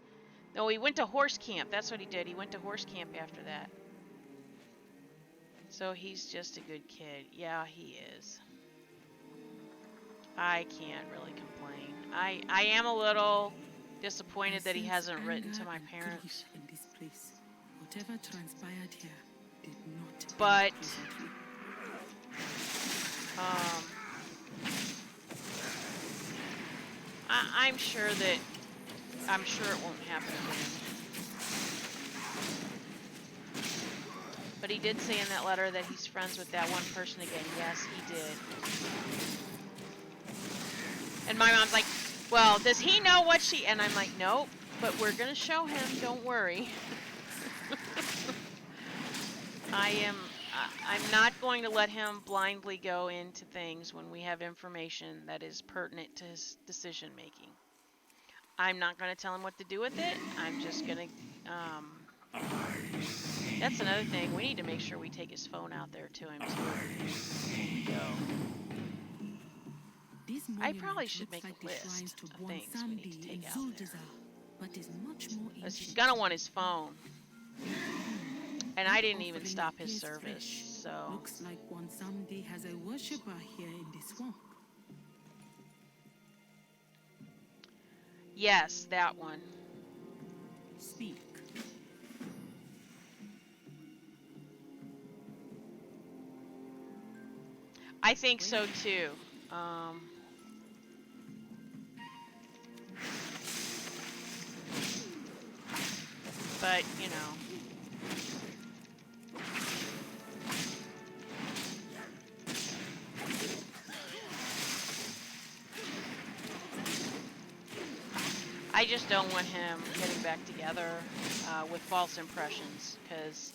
No, he went to horse camp. That's what he did. He went to horse camp after that. So he's just a good kid. Yeah, he is. I can't really complain. I am a little disappointed that he hasn't written to my parents. In this place. Whatever transpired here did not. But I'm sure it won't happen again. But he did say in that letter that he's friends with that one person again. Yes, he did. And my mom's like, well, does he know what she... And I'm like, nope, but we're going to show him, don't worry. I'm not going to let him blindly go into things when we have information that is pertinent to his decision making. I'm not going to tell him what to do with it. I'm just going to... That's another thing. We need to make sure we take his phone out there to him, too. I probably should make a list of things we need to take out there. Because he's going to want his phone. And I didn't even stop his service, so... Looks like Wansamdi has a worshipper here in this swamp. Yes, that one. Speak. I think so too. But, you know. I just don't want him getting back together with false impressions, because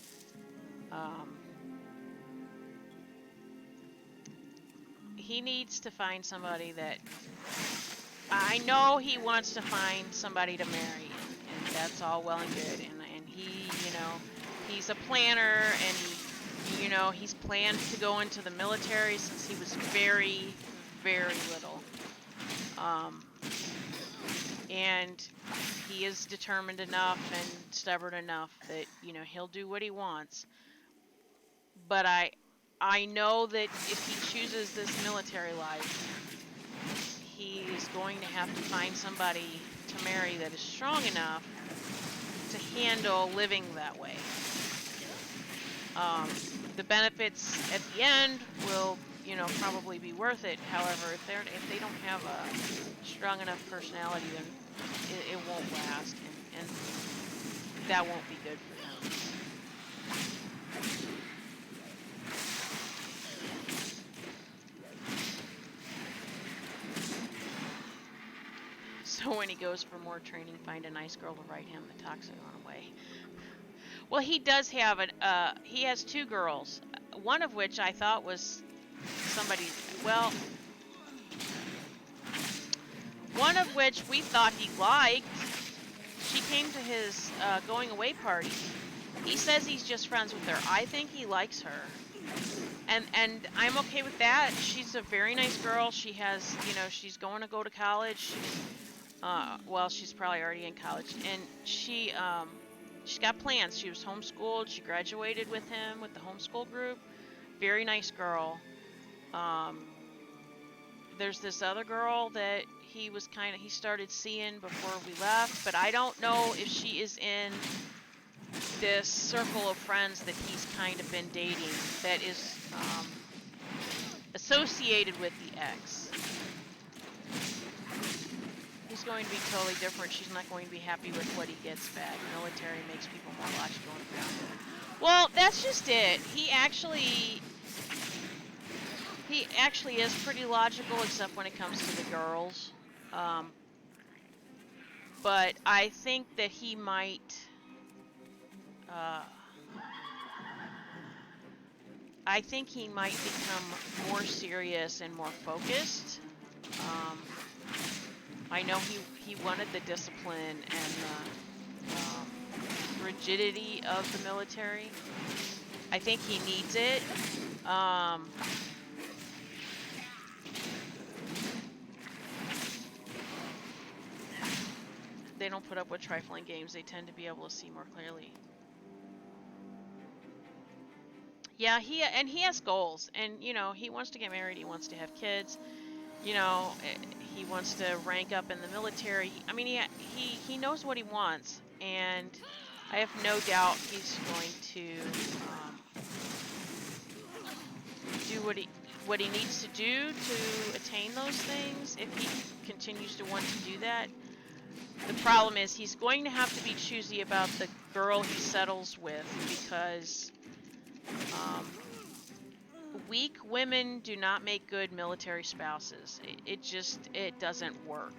he needs to find somebody that... I know he wants to find somebody to marry, and that's all well and good, and he, you know, he's a planner, and he, you know, he's planned to go into the military since he was very, very little. And he is determined enough and stubborn enough that, you know, he'll do what he wants. But I know that if he chooses this military life, he is going to have to find somebody to marry that is strong enough to handle living that way. The benefits at the end will, you know, probably be worth it. However, if they don't have a strong enough personality, then it won't last, and that won't be good for them. So when he goes for more training, find a nice girl to write him the toxic one away. Well, he does have he has two girls, one of which I thought was somebody, well, one of which we thought he liked. She came to his going away party. He says he's just friends with her. I think he likes her. And I'm okay with that. She's a very nice girl. She has, you know, she's going to go to college. Well, she's probably already in college. And she's got plans. She was homeschooled. She graduated with him, with the homeschool group. Very nice girl. There's this other girl that he started seeing before we left, but I don't know if she is in this circle of friends that he's kind of been dating that is associated with the ex. He's going to be totally different. She's not going to be happy with what he gets back. Military makes people more logical and grounded. Well, that's just it. He actually is pretty logical, except when it comes to the girls. But I think that he might... I think he might become more serious and more focused. I know he wanted the discipline and the rigidity of the military. I think he needs it. They don't put up with trifling games. They tend to be able to see more clearly. Yeah, he has goals, and you know, he wants to get married, he wants to have kids, you know, he wants to rank up in the military. I mean, he knows what he wants, and I have no doubt he's going to do what what he needs to do to attain those things, if he continues to want to do that. The problem is he's going to have to be choosy about the girl he settles with, because weak women do not make good military spouses. It doesn't work.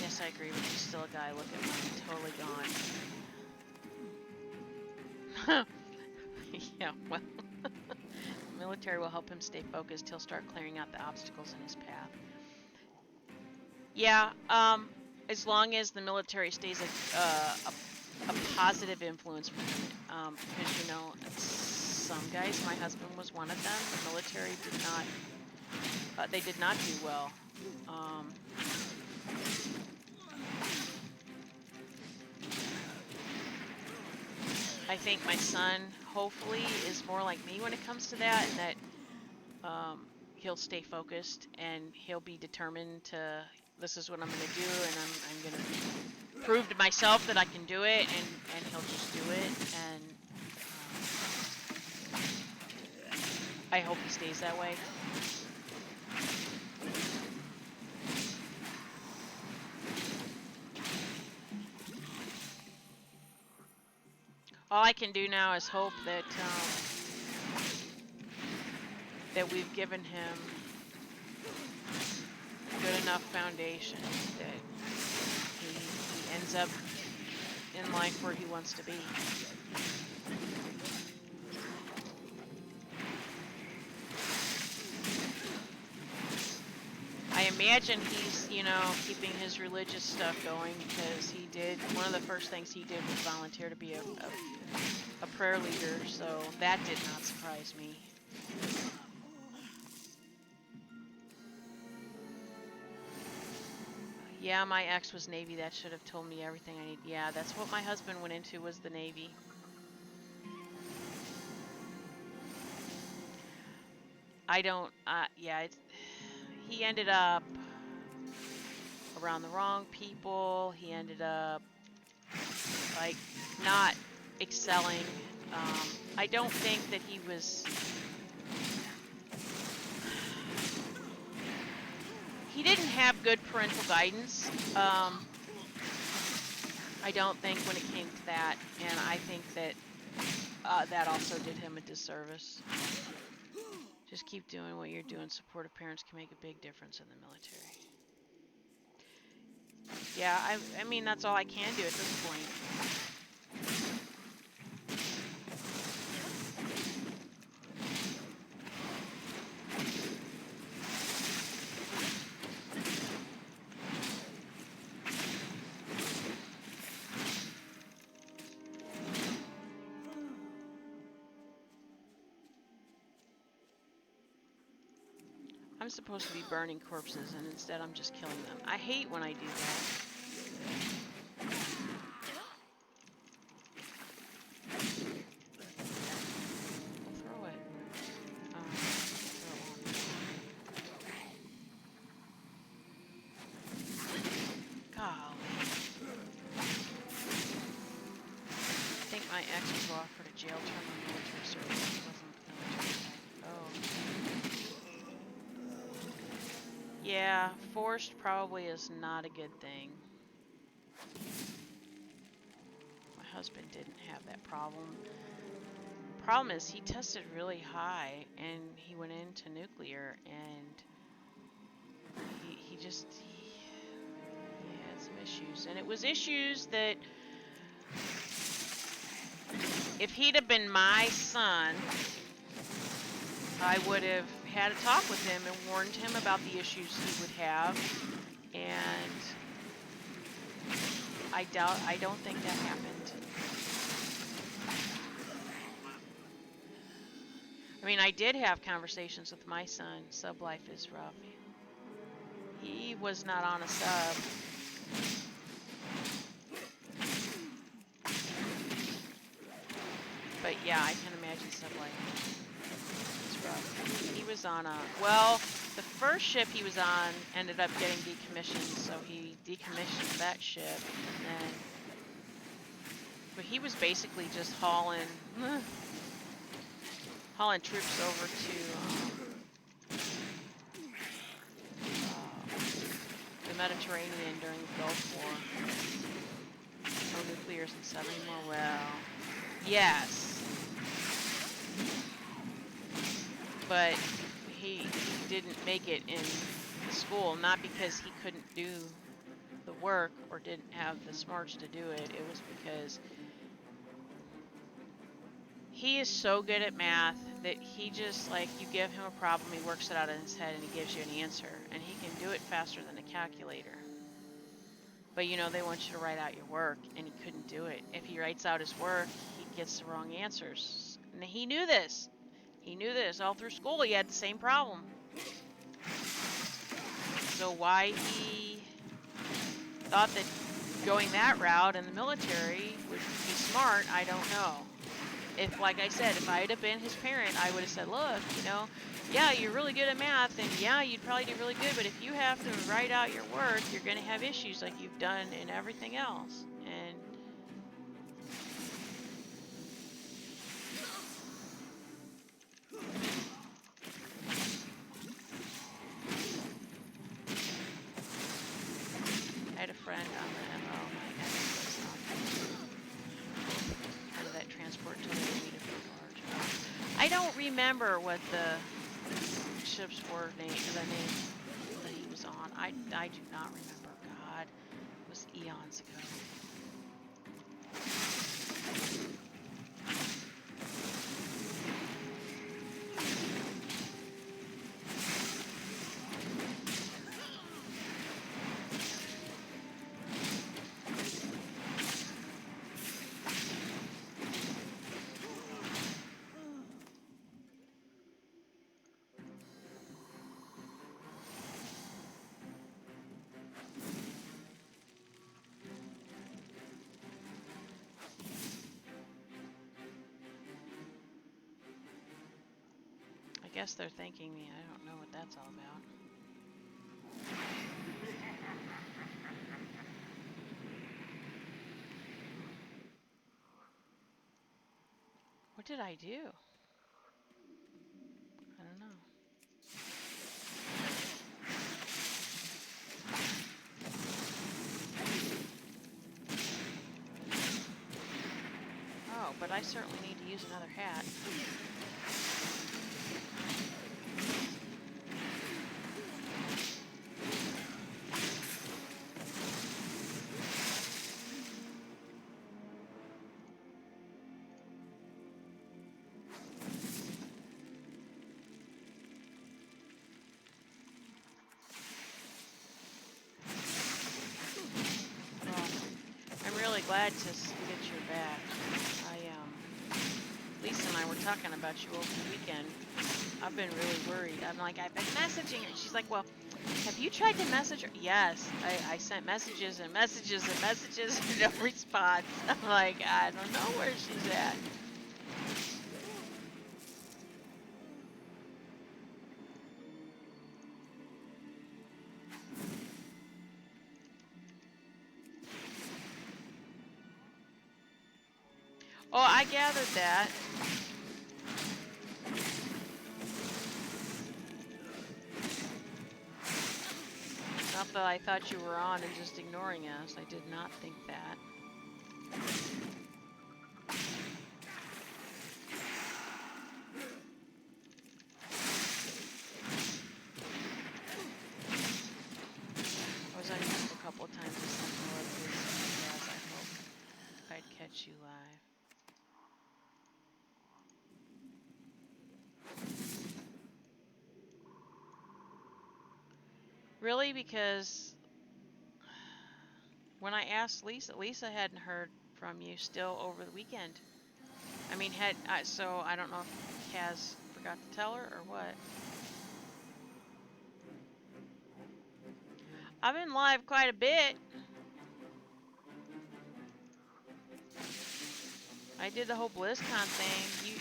Yes, I agree, but he's still a guy. Look at him, totally gone. Yeah, well, the military will help him stay focused. He'll start clearing out the obstacles in his path. Yeah, as long as the military stays a positive influence for him, because, you know, some guys, my husband was one of them, the military did not, they did not do well. I think my son, hopefully, is more like me when it comes to that, and that he'll stay focused and he'll be determined to, this is what I'm going to do, and I'm going to prove to myself that I can do it, and he'll just do it, and I hope he stays that way. All I can do now is hope that that we've given him a good enough foundation that he ends up in life where he wants to be. I imagine he's, you know, keeping his religious stuff going, because he did, one of the first things he did was volunteer to be a prayer leader, so that did not surprise me. Yeah, my ex was Navy. That should have told me everything I need. Yeah, that's what my husband went into, was the Navy. I don't, yeah, he ended up around the wrong people. He ended up, like, not excelling. I don't think that he was... He didn't have good parental guidance. I don't think, when it came to that, and I think that that also did him a disservice. Just keep doing what you're doing. Supportive parents can make a big difference in the military. Yeah, I mean, that's all I can do at this point. I'm supposed to be burning corpses, and instead I'm just killing them. I hate when I do that. Throw it. Golly. I think my ex was offered a jail term in military service. He wasn't military. Yeah, forced probably is not a good thing. My husband didn't have that problem. The problem is he tested really high, and he went into nuclear, and he had some issues. And it was issues that, if he'd have been my son, I would have had a talk with him and warned him about the issues he would have, and I don't think that happened. I mean, I did have conversations with my son. Sub life is rough. He was not on a sub. But yeah, I can imagine sub life. He was on a, well, the first ship he was on ended up getting decommissioned, so he decommissioned that ship. And then, but he was basically just hauling troops over to the Mediterranean during the Gulf War. No nuclears and 70 more. Well, yes, but he didn't make it in school, not because he couldn't do the work or didn't have the smarts to do it. It was because he is so good at math that he just, like, you give him a problem, he works it out in his head, and he gives you an answer. And he can do it faster than a calculator. But, you know, they want you to write out your work, and he couldn't do it. If he writes out his work, he gets the wrong answers. And he knew this. He knew this. All through school, he had the same problem. So why he thought that going that route in the military would be smart, I don't know. If, like I said, if I had been his parent, I would have said, look, you know, yeah, you're really good at math, and yeah, you'd probably do really good, but if you have to write out your work, you're going to have issues like you've done in everything else. And I had a friend on the MO, my ex was kind of that transport until they made it pretty large. I don't remember what the ships were the name that he was on. I do not remember. God, it was eons ago. I guess they're thanking me. I don't know what that's all about. What did I do? I don't know. Oh, but I certainly need to use another hat. Glad to see that you're back. Lisa and I were talking about you over the weekend. I've been really worried. I'm like, I've been messaging her. She's like, well, have you tried to message her? Yes, I sent messages and messages and messages and no response. I'm like, I don't know where she's at. Oh, I gathered that. Not that I thought you were on and just ignoring us. I did not think that. I was on YouTube a couple of times and sent more of these as I hope I'd catch you live. Really, because when I asked Lisa hadn't heard from you still over the weekend. I mean, so I don't know if Kaz forgot to tell her or what. I've been live quite a bit. I did the whole BlizzCon thing.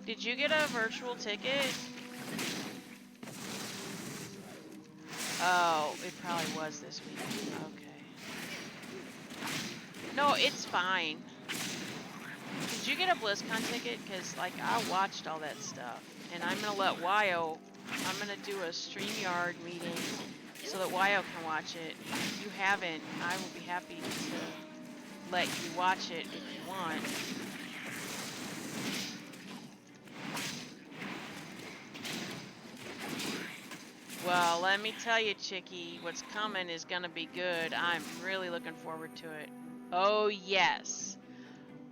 Did you get a virtual ticket? Oh, it probably was this week. Okay. No, it's fine. Did you get a BlizzCon ticket? Because, like, I watched all that stuff. And I'm going to let Wyo... I'm going to do a StreamYard meeting so that Wyo can watch it. If you haven't, I will be happy to let you watch it if you want. Well, let me tell you, Chicky, what's coming is going to be good. I'm really looking forward to it. Oh, yes.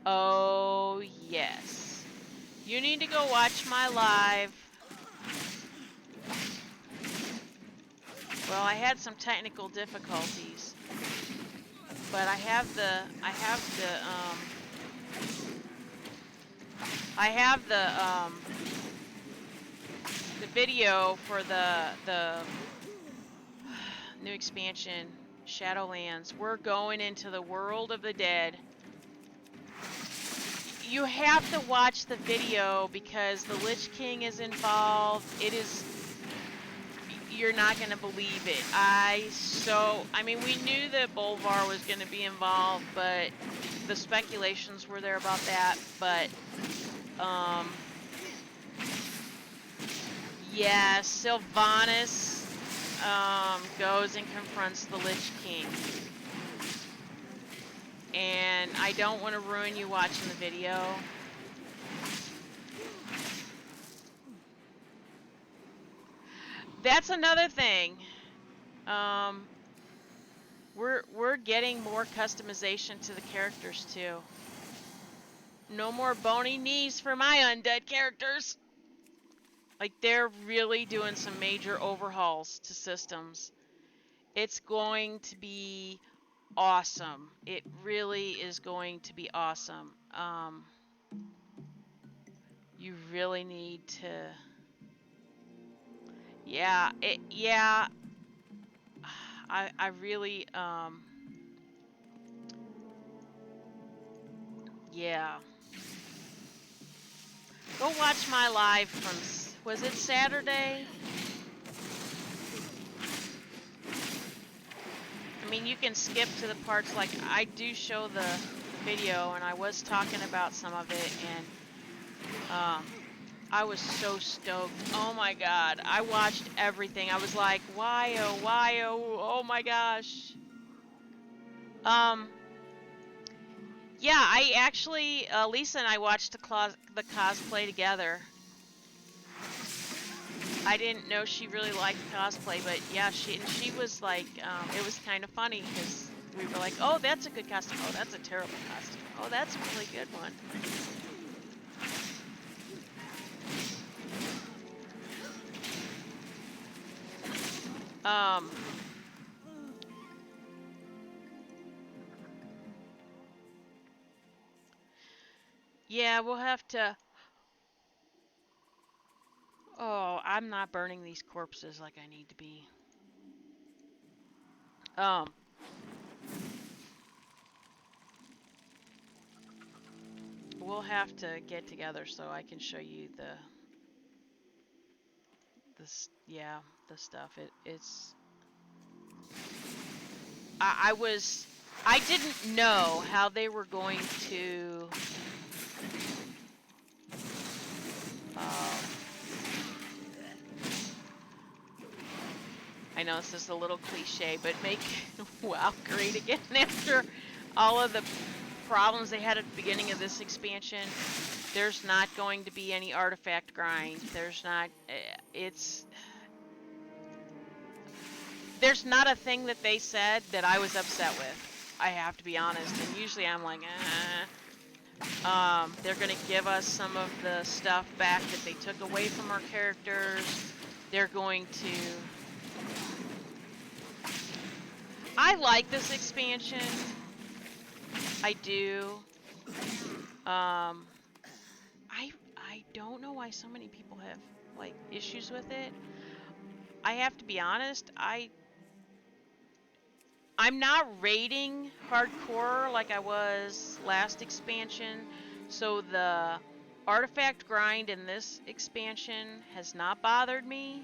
Oh, yes. You need to go watch my live. Well, I had some technical difficulties, but I have the video for the new expansion, Shadowlands. We're going into the world of the dead. You have to watch the video because the Lich King is involved. It is, you're not going to believe it. I mean, we knew that Bolvar was going to be involved, but the speculations were there about that. But, yeah, Sylvanas, goes and confronts the Lich King. And I don't want to ruin you watching the video. That's another thing. We're getting more customization to the characters too. No more bony knees for my undead characters. Like, they're really doing some major overhauls to systems. It's going to be awesome. It really is going to be awesome. You really need to... Yeah, I really, yeah. Go watch my live from, was it Saturday? I mean, you can skip to the parts, like, I do show the video, and I was talking about some of it, and, I was so stoked. Oh my god, I watched everything. I was like, why, oh my gosh. Yeah, I actually, Lisa and I watched the cosplay together. I didn't know she really liked cosplay, but yeah, she was like, it was kind of funny because we were like, oh, that's a good costume. Oh, that's a terrible costume. Oh, that's a really good one. Yeah, we'll have to... Oh, I'm not burning these corpses like I need to be. We'll have to get together so I can show you the stuff. It's... I didn't know how they were going to... I know this is a little cliche, but make WoW great again after all of the problems they had at the beginning of this expansion. There's not going to be any artifact grind. There's not... There's not a thing that they said that I was upset with. I have to be honest. And usually I'm like, they're going to give us some of the stuff back that they took away from our characters. They're going to... I like this expansion. I do. I don't know why so many people have, like, issues with it. I have to be honest, I'm not raiding hardcore like I was last expansion, so the artifact grind in this expansion has not bothered me.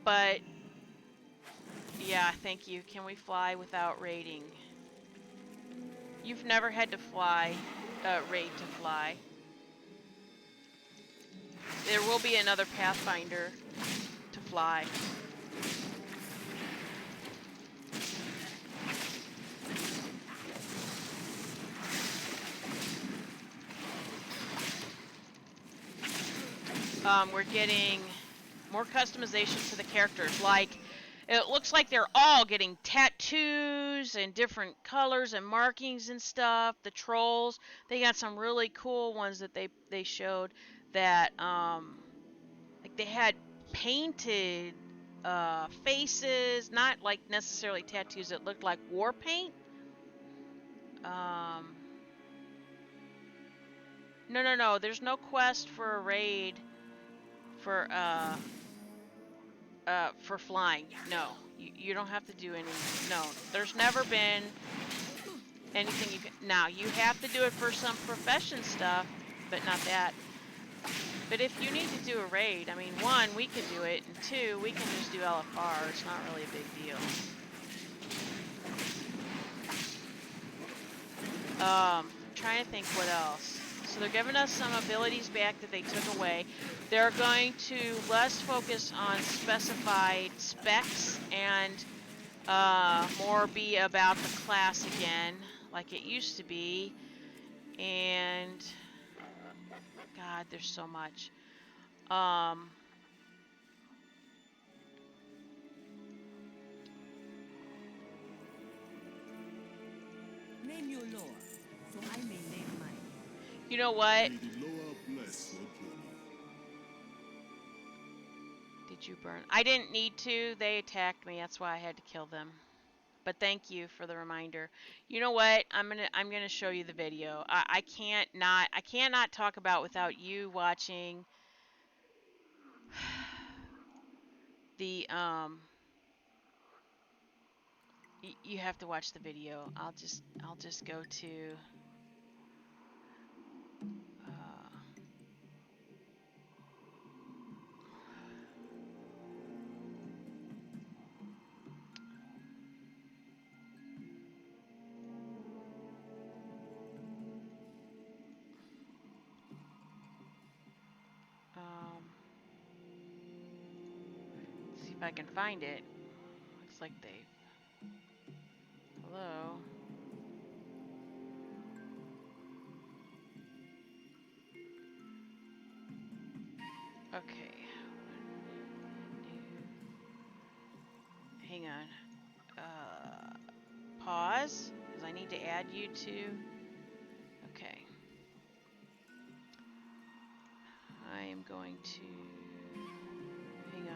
But yeah, thank you. Can we fly without raiding? You've never had to fly, raid to fly. There will be another Pathfinder to fly. We're getting more customization to the characters. Like, it looks like they're all getting tattoos and different colors and markings and stuff. The trolls, they got some really cool ones that they showed that, like they had painted faces, not like necessarily tattoos. It looked like war paint. No. There's no quest for a raid for flying. No, you don't have to do any. No, there's never been anything you can. Now you have to do it for some profession stuff, but not that. But if you need to do a raid, I mean, one, we can do it, and two, we can just do LFR. It's not really a big deal. Trying to think what else. So they're giving us some abilities back that they took away. They're going to less focus on specified specs and more be about the class again, like it used to be. And God, there's so much. Name your lore, so I may name mine. You know what? May the Loa bless your journey. Did you burn? I didn't need to. They attacked me. That's why I had to kill them. But thank you for the reminder. You know what? I'm gonna show you the video. I cannot talk about without you watching the you have to watch the video. I'll just go to see if I can find it. Looks like they. Hello. Okay. Hang on. Pause, because I need to add you to. Okay. I am going to. Hang on.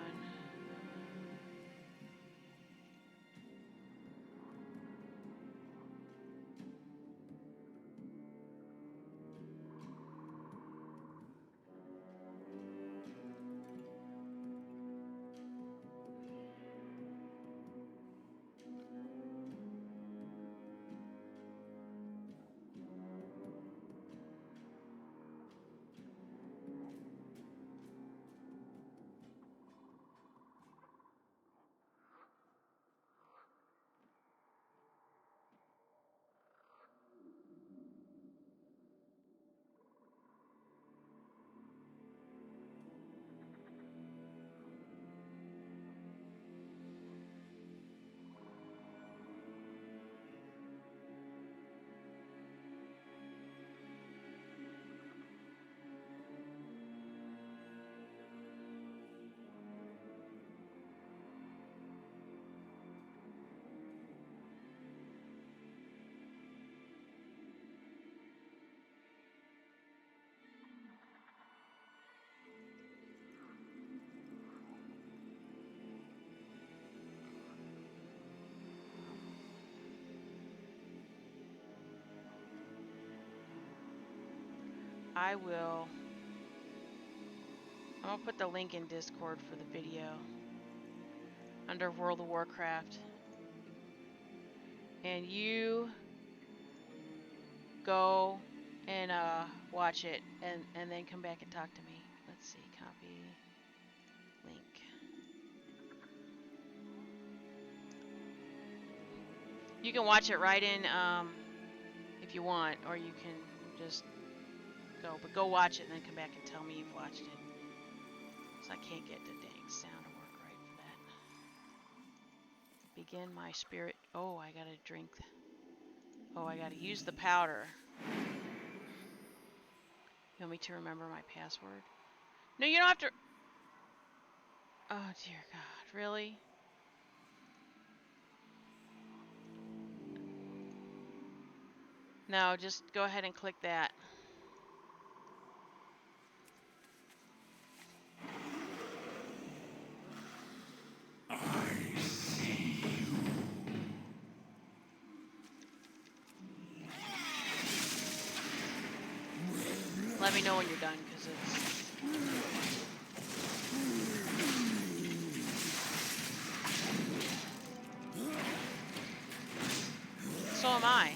I will. I'm gonna put the link in Discord for the video under World of Warcraft. And you go and watch it and then come back and talk to me. Let's see, copy link. You can watch it right in if you want, or you can just go. But go watch it and then come back and tell me you've watched it. So I can't get the dang sound to work right for that. Begin my spirit. Oh, I gotta drink. Oh, I gotta use the powder. You want me to remember my password? No, you don't have to. Oh, dear God. Really? No, just go ahead and click that. Let me know when you're done, because it's... So am I.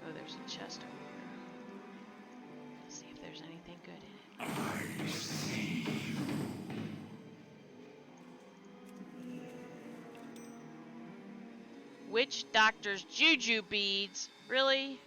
Oh, there's a chest over here. Let's see if there's anything good in it. I see you. Witch Doctor's Juju Beads. Really?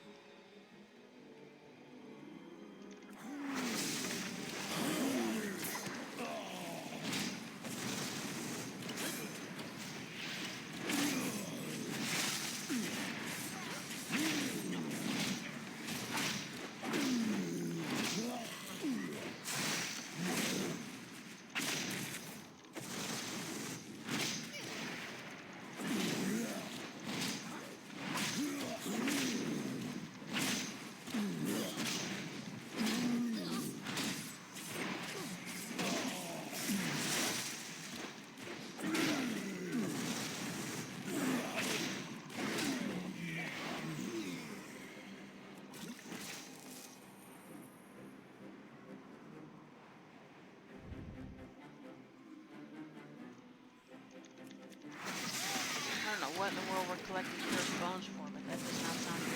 I don't know what in the world we're collecting cursed bones for, but that does not sound good.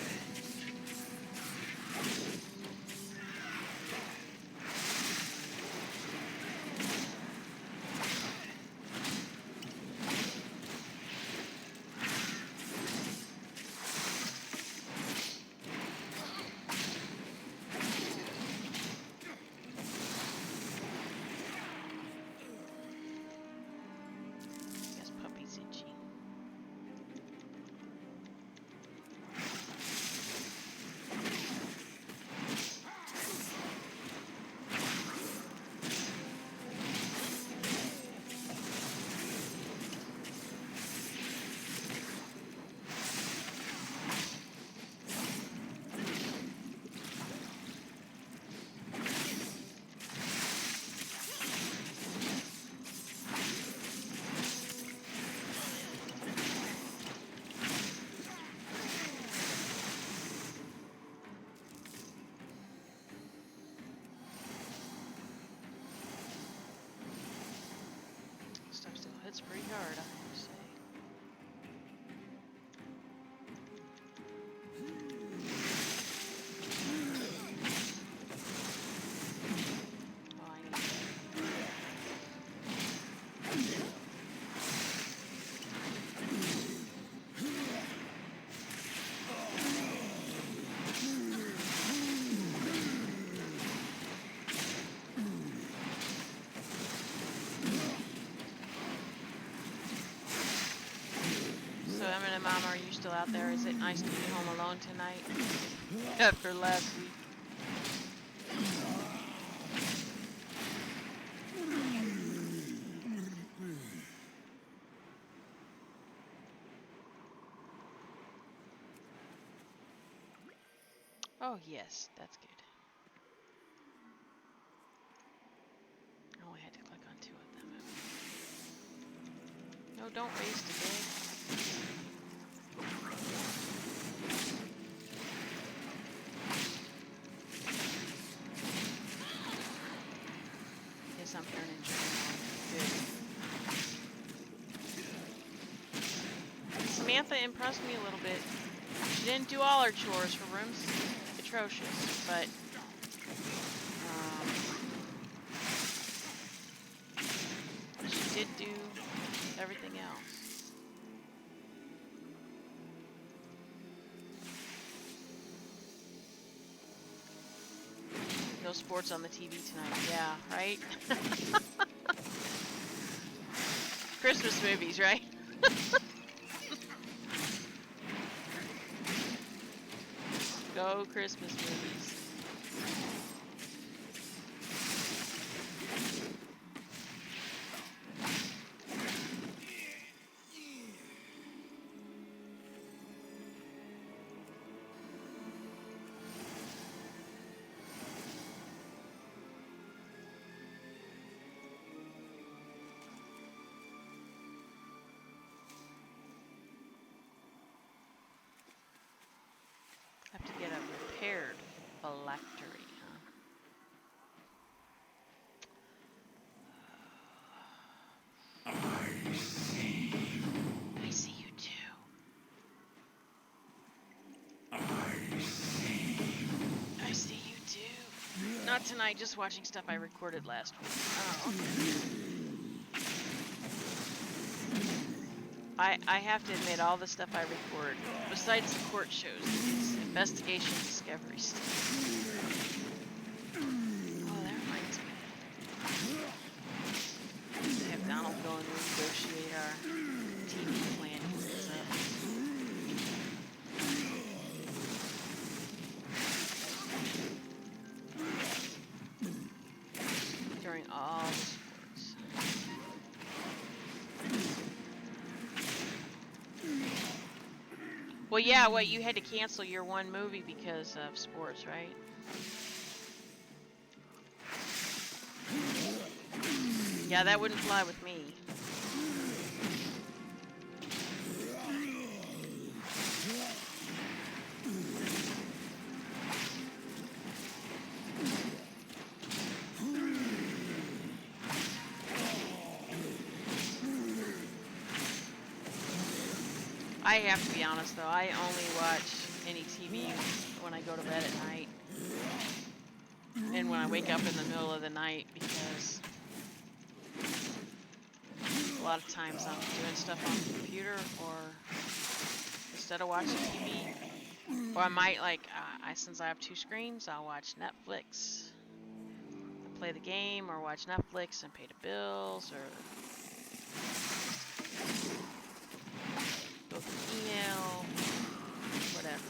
I guess puppy's itchy. Stuff still hits pretty hard, I have to say. Oh, I need So, Emma and Mom, are you still out there? Is it nice to be home alone tonight? After last week. Oh, yes, that's good. I only had to click on 2 of them. No, don't raise the big. Yes, I'm turning good. Samantha impressed me a little bit. She didn't do all her chores. Her room's atrocious, but she did do everything else. No sports on the TV tonight. Yeah, right? Christmas movies, right? Go Christmas movies. Have to get a repaired phylactery, huh? I see you too. I see you too. Not tonight, just watching stuff I recorded last week. Oh, okay. I have to admit, all the stuff I record, besides the court shows, is investigation discovery stuff. Oh, that reminds me. To have Donald go and renegotiate our TV plan during all the sports. Well, yeah, what, you had to cancel your one movie because of sports, right? Yeah, that wouldn't fly with me. I have to be honest though, I only watch any TV when I go to bed at night. And when I wake up in the middle of the night, because a lot of times I'm doing stuff on the computer, or instead of watching TV, or I might since I have 2 screens, I'll watch Netflix, play the game, or watch Netflix and pay the bills, or go through email, whatever.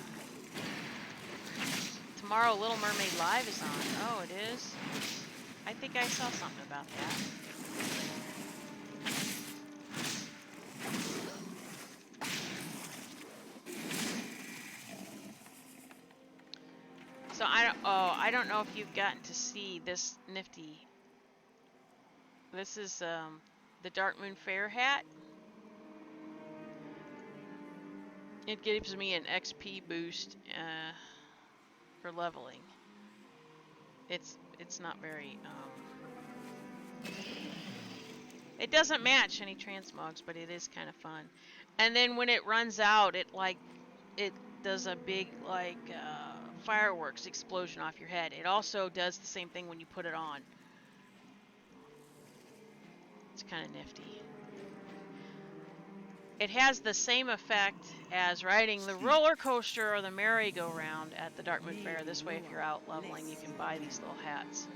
Tomorrow Little Mermaid Live is on. Oh, it is? I think I saw something about that. So I don't know if you've gotten to see this nifty. This is the Dark Moon Fair hat. It gives me an XP boost for leveling. It's not very it doesn't match any transmogs, but it is kind of fun. And then when it runs out, it does a big fireworks explosion off your head. It also does the same thing when you put it on. It's kind of nifty. It has the same effect as riding the roller coaster or the merry-go-round at the Dark Moon Fair. This way, if you're out leveling, you can buy these little hats.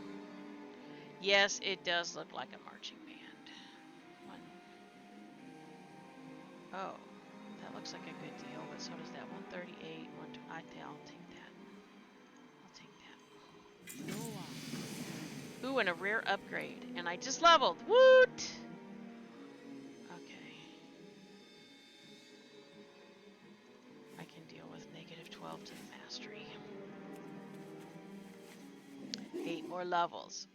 Yes, it does look like a marching band. Oh, that looks like a good deal, but so does that 138. I'll take that. I'll take that. Ooh, and a rare upgrade. And I just leveled. Woot! Okay. I can deal with -12 to the mastery. more levels.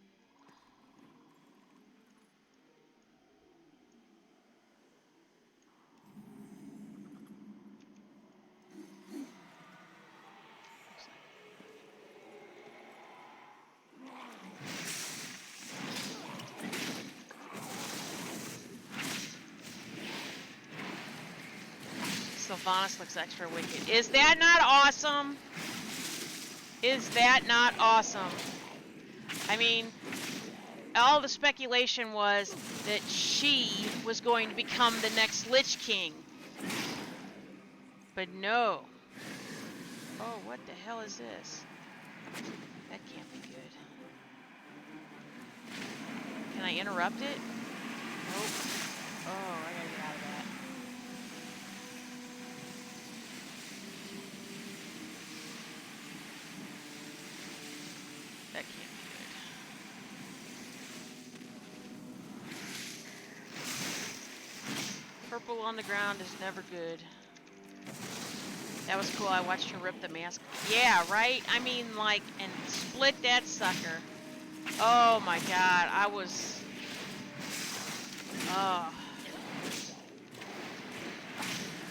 Sylvanas looks extra wicked. Is that not awesome? Is that not awesome? I mean, all the speculation was that she was going to become the next Lich King. But no. Oh, what the hell is this? That can't be good. Can I interrupt it? Nope. Oh, I gotta get out of that. That can't be good. Purple on the ground is never good. That was cool. I watched her rip the mask. Yeah, right? I mean, like, and split that sucker. Oh my god, I was... Oh.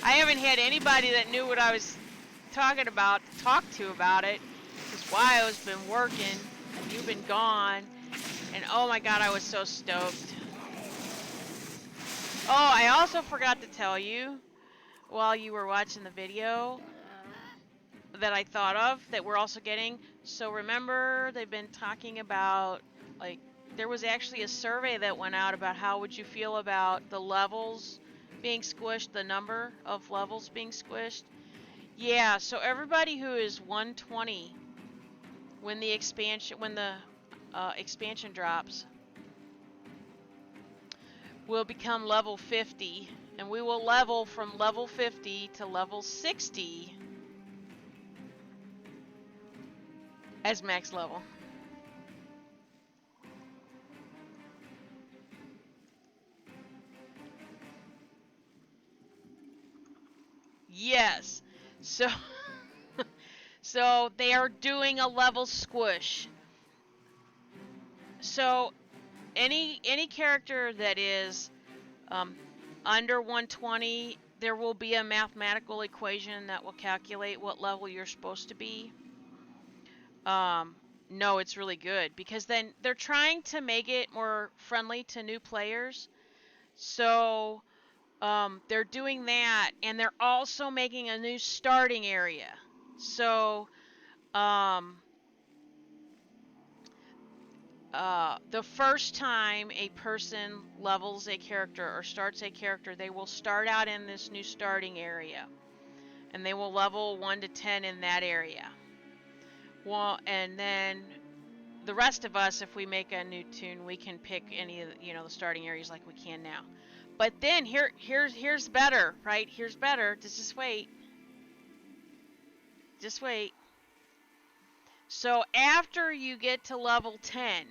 I haven't had anybody that knew what I was talking about to talk to about it. Because Wyo's been working, and you've been gone. And oh my god, I was so stoked. Oh, I also forgot to tell you, while you were watching the video, that I thought of, that we're also getting. So remember, they've been talking about, like, there was actually a survey that went out about how would you feel about the levels being squished, the number of levels being squished. Yeah, so everybody who is 120 when the expansion drops will become level 50, and we will level from level 50 to level 60 as max level. Yes. So so they are doing a level squish. So any character that is under 120, there will be a mathematical equation that will calculate what level you're supposed to be. No, it's really good because then they're trying to make it more friendly to new players. So they're doing that, and they're also making a new starting area. So the first time a person levels a character or starts a character, they will start out in this new starting area, and they will level 1 to 10 in that area. Well, and then the rest of us, if we make a new toon, we can pick any of the, the starting areas like we can now. But then here's better, right? Here's better. Just wait. Just wait. So after you get to level 10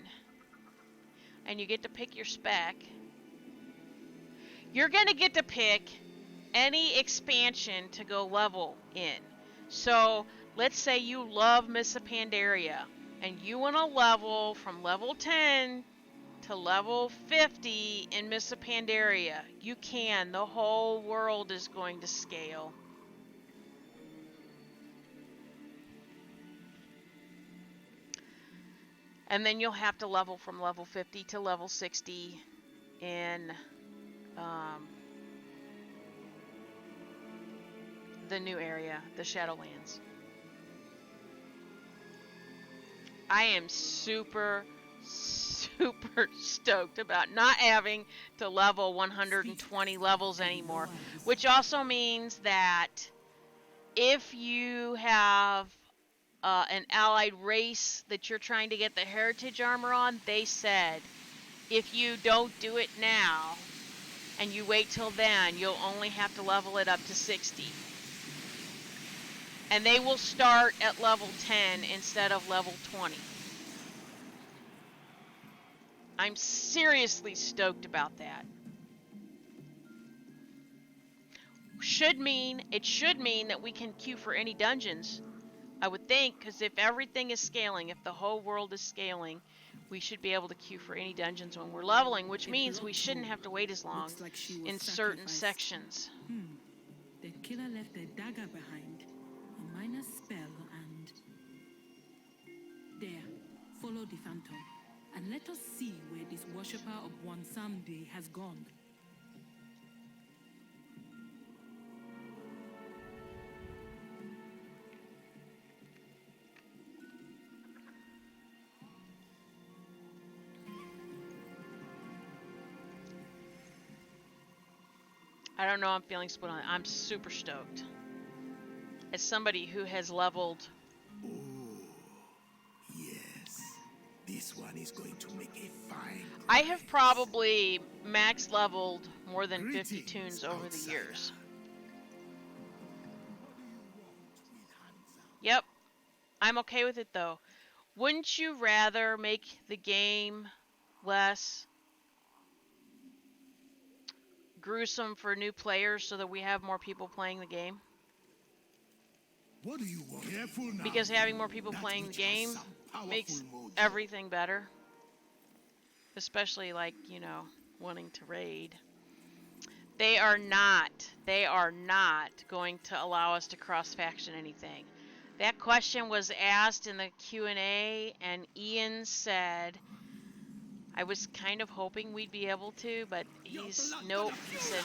and you get to pick your spec, you're going to get to pick any expansion to go level in. So let's say you love Miss Pandaria and you want to level from level 10 to level 50 in Miss Pandaria. You can. The whole world is going to scale. And then you'll have to level from level 50 to level 60 in the new area, the Shadowlands. I am super stoked about not having to level 120 levels anymore, which also means that if you have an allied race that you're trying to get the heritage armor on, they said if you don't do it now and you wait till then, you'll only have to level it up to 60. And they will start at level 10 instead of level 20. I'm seriously stoked about that. It should mean that we can queue for any dungeons I would think, because if everything is scaling, if the whole world is scaling, we should be able to queue for any dungeons when we're leveling, which A means we blood shouldn't troll. have to wait as long Looks like she was in certain sacrificed. sections. The killer left a dagger behind, a minor spell, and... There, follow the phantom, and let us see where this worshipper of one someday has gone. I don't know, I'm feeling split on it. I'm super stoked. As somebody who has leveled... Oh, yes. This one is going to make a fine I have prize. probably max leveled more than 50 Greetings, tunes over the outsider. years. Yep, I'm okay with it though. Wouldn't you rather make the game less gruesome for new players so that we have more people playing the game? What do you want? Careful now. Because having more people That playing the witch has game some powerful makes mojo. everything better. Especially like, you know, wanting to raid. They are not going to allow us to cross-faction anything. That question was asked in the Q&A, and Ian said, I was kind of hoping we'd be able to, but he said,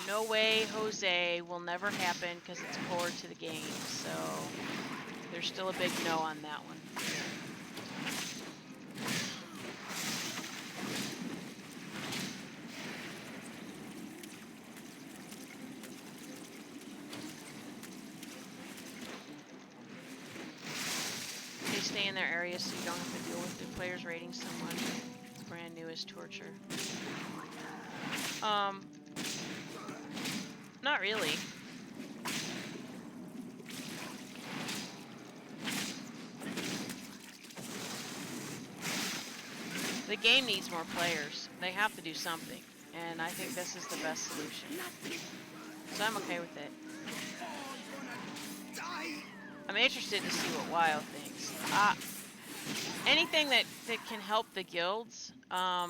no way, Jose, will never happen because it's core to the game. So there's still a big no on that one. They stay in their areas so you don't have to deal with the players raiding someone. Brand new is torture. Not really. The game needs more players. They have to do something, and I think this is the best solution. So I'm okay with it. I'm interested to see what WoW thinks. Anything that can help the guilds, I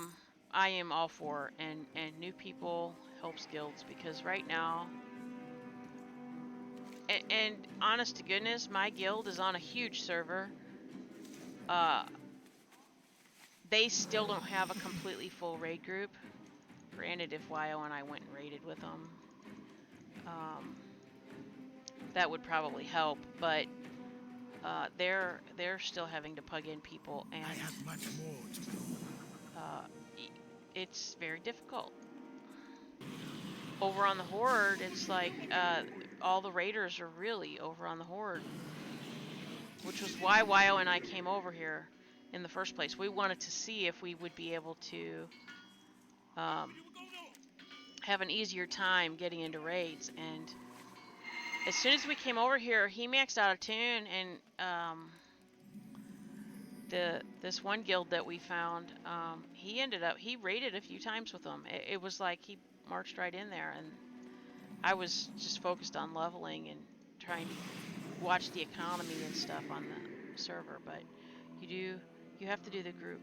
am all for, and new people helps guilds, because right now, and honest to goodness, my guild is on a huge server. They still don't have a completely full raid group. Granted, if WoW and I went and raided with them, that would probably help, but they're still having to plug in people, and I have much more to do. It's very difficult. Over on the Horde, it's like all the raiders are really over on the Horde, which was why WoW and I came over here in the first place. We wanted to see if we would be able to have an easier time getting into raids, and as soon as we came over here, he maxed out a tune, and this one guild that we found, he raided a few times with them. It was like he marched right in there, and I was just focused on leveling and trying to watch the economy and stuff on the server. But you have to do the group.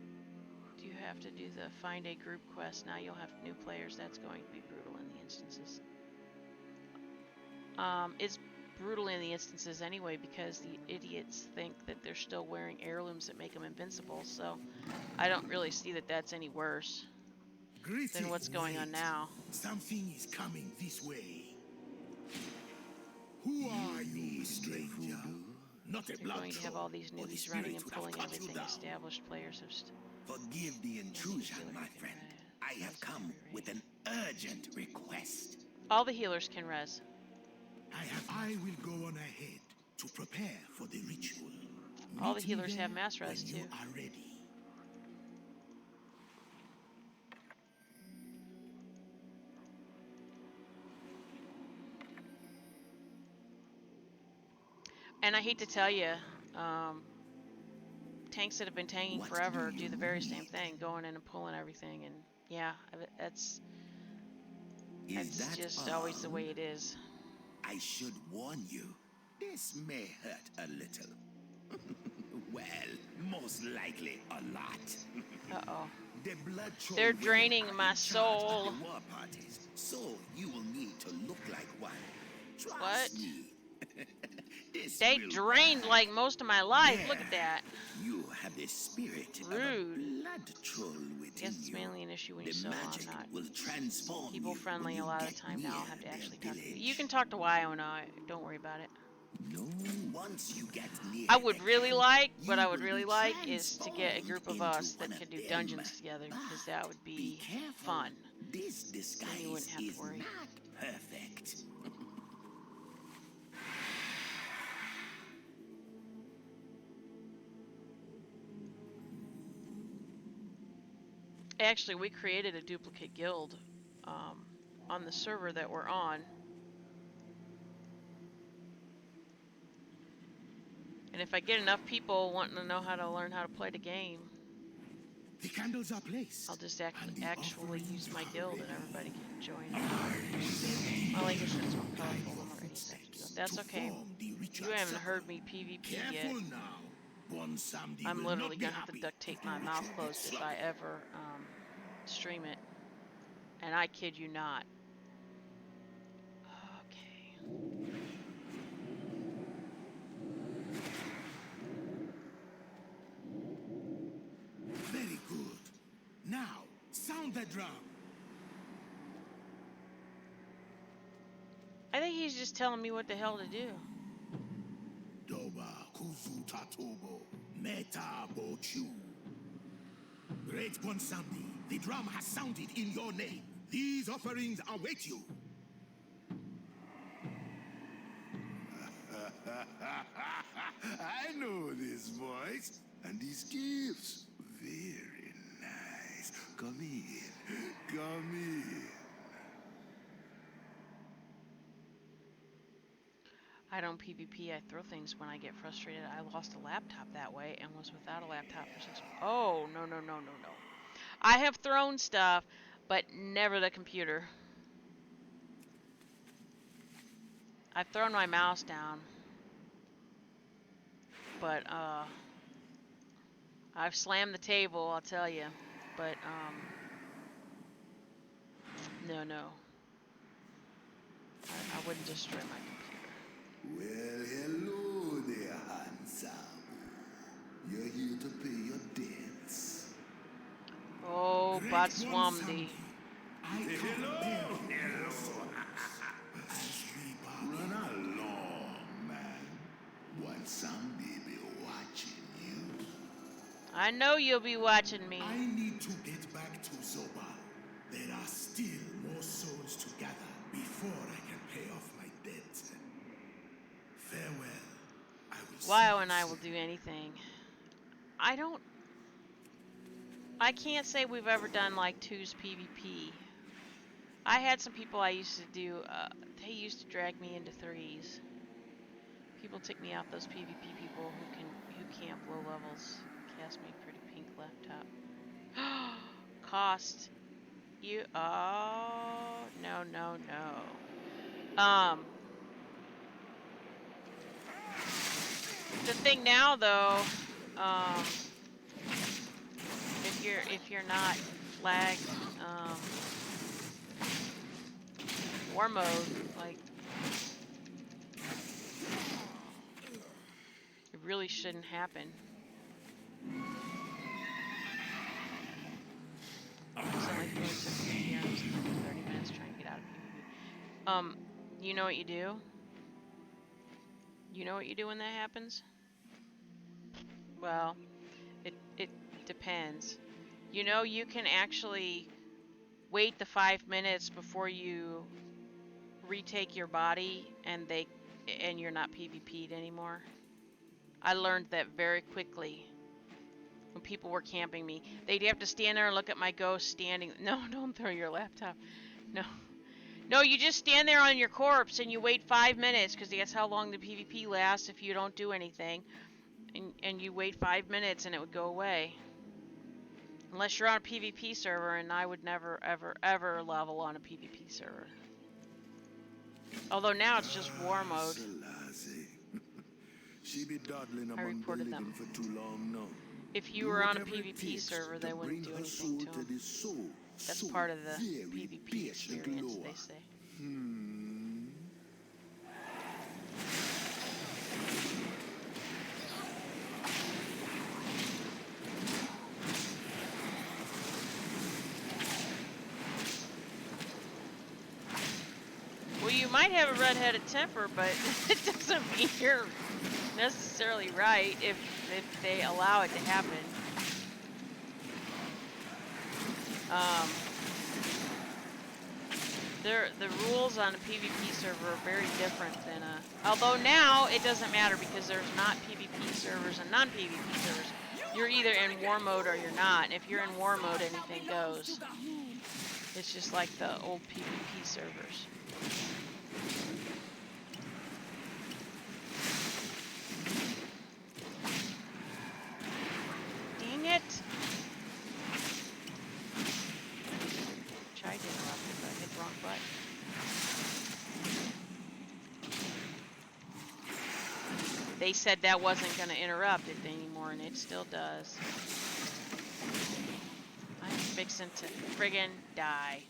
You have to do the find a group quest. Now you'll have new players. That's going to be brutal in the instances. It's brutal in the instances anyway, because the idiots think that they're still wearing heirlooms that make them invincible, so I don't really see that that's any worse than what's going on now. Something is coming this way. Who are you, stranger? Not a You're blood going to have troll, all these or the newbies running spirits and would have pulling cut you everything. down. Established players have Forgive the intrusion, my friend. I have come with an urgent request. all the healers can res. I will go on ahead to prepare for the ritual. All the Meet me healers there have mass res when too. you are ready. And I hate to tell you, tanks that have been tanking forever do the very same thing, going in and pulling everything, and yeah, that's just always the way it is. I should warn you, this may hurt a little. Well, most likely a lot. Uh-oh. The blood troll They're women draining are my in charge soul. of the war parties, so you will need to look like one. What? Trust me. This They will drained work. like most of my life. Look at There. that. You have the spirit of a Rude. blood troll I within guess it's you. mainly an issue when you The solo. I'm magic not will transform people you when friendly a you lot of get the time near now. I'll have to their actually talk to you. village. You can talk to Wyona. Don't worry about it. No, once you get near I would the really camp, like, what you I would will really be like is to get a transformed group of into us one that of could do them. dungeons together, because that would Be be careful. fun. This Then you disguise wouldn't have to is worry. not perfect. Actually, we created a duplicate guild on the server that we're on. And if I get enough people wanting to know how to learn how to play the game, The candles are placed. I'll just and the actually use offerings my are guild and ready. everybody can join. My language is more colorful than what Eddie said to do. That's okay. You haven't heard me PvP yet. Careful now. Bon Samedi I'm will literally not be gonna have to happy duct if tape the my mouth ritual closed gets if I sloppy. ever stream it. And I kid you not. Okay. Very good. Now, sound the drum. I think he's just telling me what the hell to do. Doba Kuzuta Tobo Meta Bochu. Great Bon Samedi, the drum has sounded in your name. These offerings await you. I know this voice and these gifts. Very nice. Come in. Come in. I don't PvP, I throw things when I get frustrated. I lost a laptop that way and was without a laptop for 6 months. Oh, no, no, no, no, no. I have thrown stuff, but never the computer. I've thrown my mouse down. But, I've slammed the table, I'll tell you. But, no, no. I wouldn't destroy my computer. Well, hello there, handsome. You're here to pay your debts. Oh, Batswamdi. Run along, man. One someday be watching you. I know you'll be watching me. I need to get back to Zoba. There are still more souls to gather before I can pay off my debt. Farewell. I will Wyo see and you I will soon. do anything. I can't say we've ever done like 2's PvP. I had some people I used to do, they used to drag me into 3's. People tick me off, those PvP people who camp low levels. Cast me pretty pink laptop. Cost you, oh, no, no, no. The thing now though, if you're not flagged, war mode, like, it really shouldn't happen. So like it really took me here, I was like 30 minutes trying to get out of PvP. You know what you do? You know what you do when that happens? Well, it depends. You know, you can actually wait the 5 minutes before you retake your body and you're not PvP'd anymore. I learned that very quickly when people were camping me. They'd have to stand there and look at my ghost standing. No, don't throw your laptop. No. No, you just stand there on your corpse and you wait 5 minutes, because that's how long the PvP lasts if you don't do anything. And you wait 5 minutes and it would go away. Unless you're on a PvP server, and I would never, ever, ever level on a PvP server. Although now it's just war mode. Selassie. She be dawdling I among the reported them. living for too long now. If you Do were on a whatever it PvP takes server, to they wouldn't bring do her anything soul to to him. this soul. That's So part of the very PvP patient experience, Loa. they say. Well, you might have a red-headed temper, but it doesn't mean you're necessarily right if they allow it to happen. The rules on a PvP server are very different than a... Although now it doesn't matter because there's not PvP servers and non-PvP servers. You're either in war mode or you're not. And if you're in war mode, anything goes. It's just like the old PvP servers. Dang it! Tried to interrupt it, but I hit the wrong button. They said that wasn't going to interrupt it anymore, and it still does. I'm fixing to friggin' die.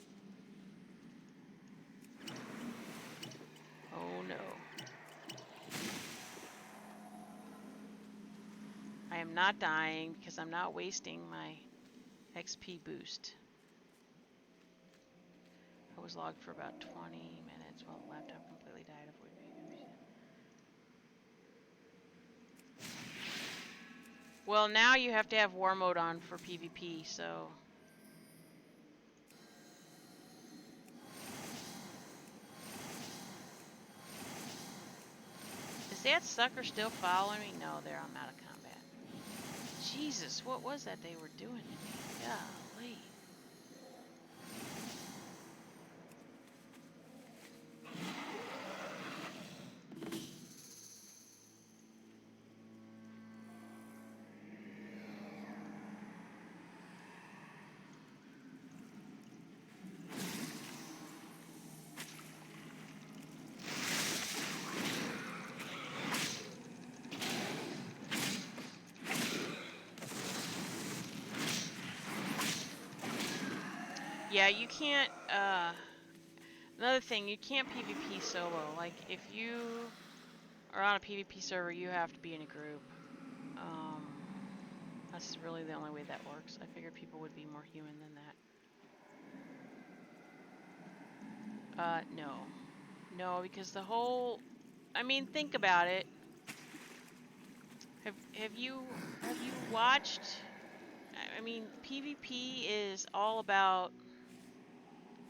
Oh no. I am not dying because I'm not wasting my XP boost. I was logged for about 20 minutes while the laptop completely died of wood. Well, now you have to have war mode on for PvP, so... Is that sucker still following me? No, I'm out of combat. Jesus, what was that they were doing to me? Golly. Yeah, you can't, another thing, you can't PvP solo. Like, if you are on a PvP server, you have to be in a group. That's really the only way that works. I figured people would be more human than that. No. No, because the whole, I mean, think about it. Have you watched, I mean, PvP is all about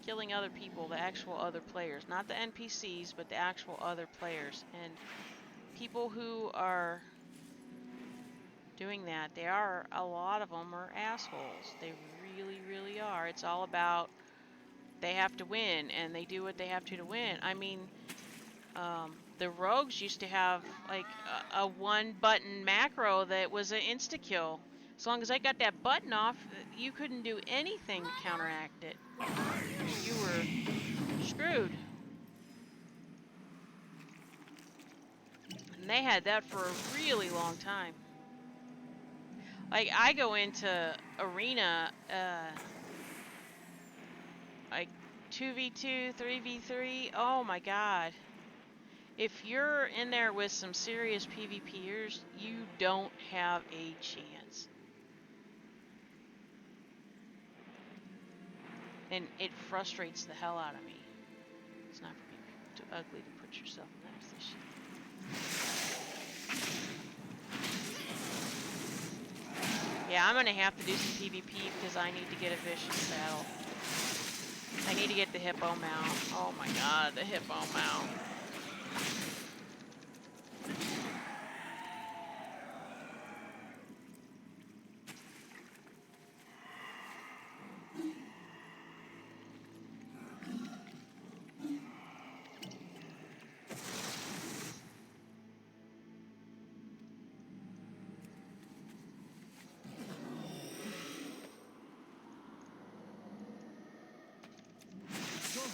killing other people, the actual other players, not the NPCs, but the actual other players. And people who are doing that, a lot of them are assholes. They really, really are. It's all about they have to win, and they do what they have to win. I mean, the rogues used to have like a one-button macro that was an insta-kill. As long as I got that button off, you couldn't do anything to counteract it. You were screwed. And they had that for a really long time. Like, I go into arena, like 2v2, 3v3, oh my god. If you're in there with some serious PvPers, you don't have a chance. And it frustrates the hell out of me. It's not too ugly to put yourself in that position. Yeah, I'm gonna have to do some PvP because I need to get a vicious saddle. I need to get the hippo mount. Oh my god, the hippo mount.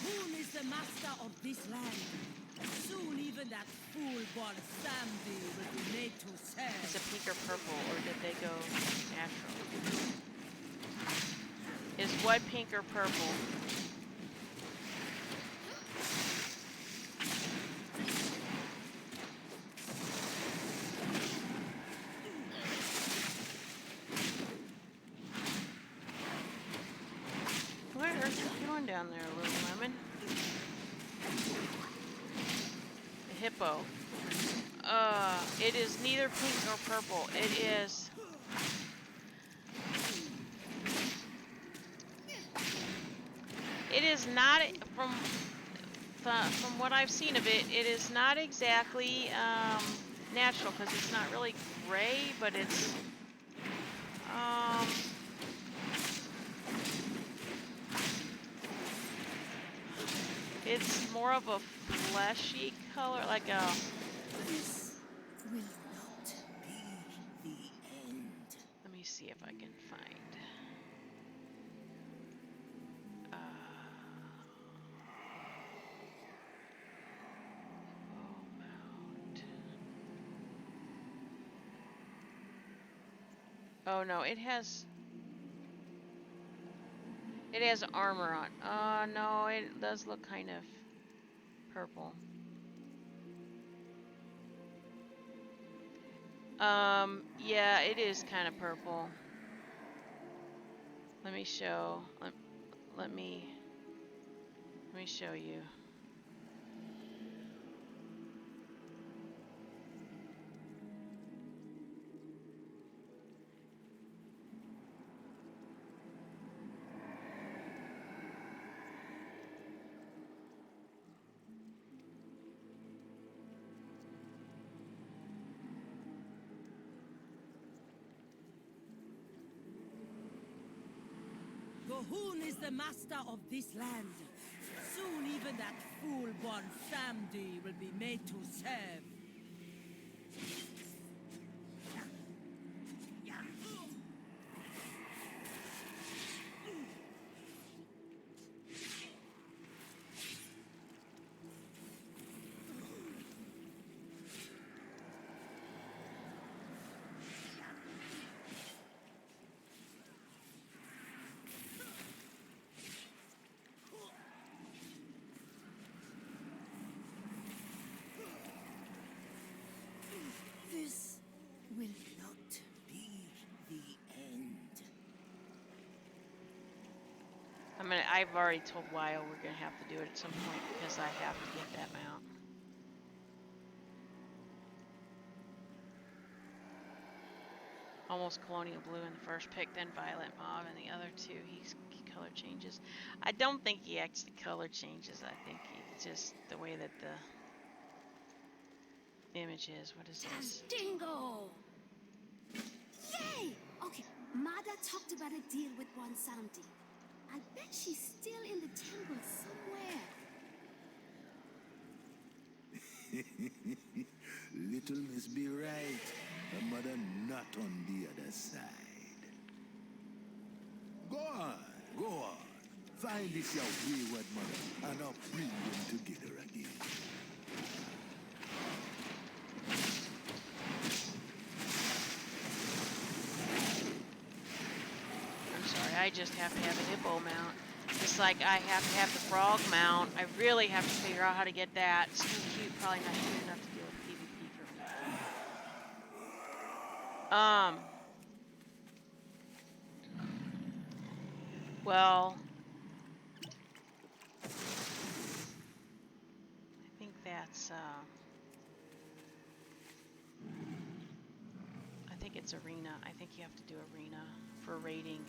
Whom is the master of this land? Soon even that fool-born Samdi will be made to Is it serve. pink or purple, or did they go natural? Is what pink or purple? What are you doing down there, little lemon? The hippo. It is neither pink nor purple. It is... It is not, from what I've seen of it, it is not exactly natural, because it's not really gray, but it's more of a fleshy color, like a... This will not be the end. Let me see if I can find... Oh no, it has armor on. No, it does look kind of purple. Yeah, it is kind of purple. Let me show. Let me show you. Gohun is the master of this land. Soon even that fool-born Samdi will be made to serve. This will not be the end. I've already told Wyo we're gonna have to do it at some point because I have to get that mount. Almost colonial blue in the first pick, then violet mauve in the other two. He color changes. I don't think he actually color changes. I think it's just the way that the image is. What is this? Dingo! Yay! Okay, Mada talked about a deal with one Santi. I bet she's still in the temple somewhere. Little Miss be right. Her mother not on the other side. Go on. Find this your wayward mother, and I'll bring them together again. I'm sorry, I just have to have a hippo mount. Just like I have to have the frog mount. I really have to figure out how to get that. It's too cute, probably not cute enough to deal with PvP for me. Well, I think that's, I think it's arena. I think you have to do arena for raiding.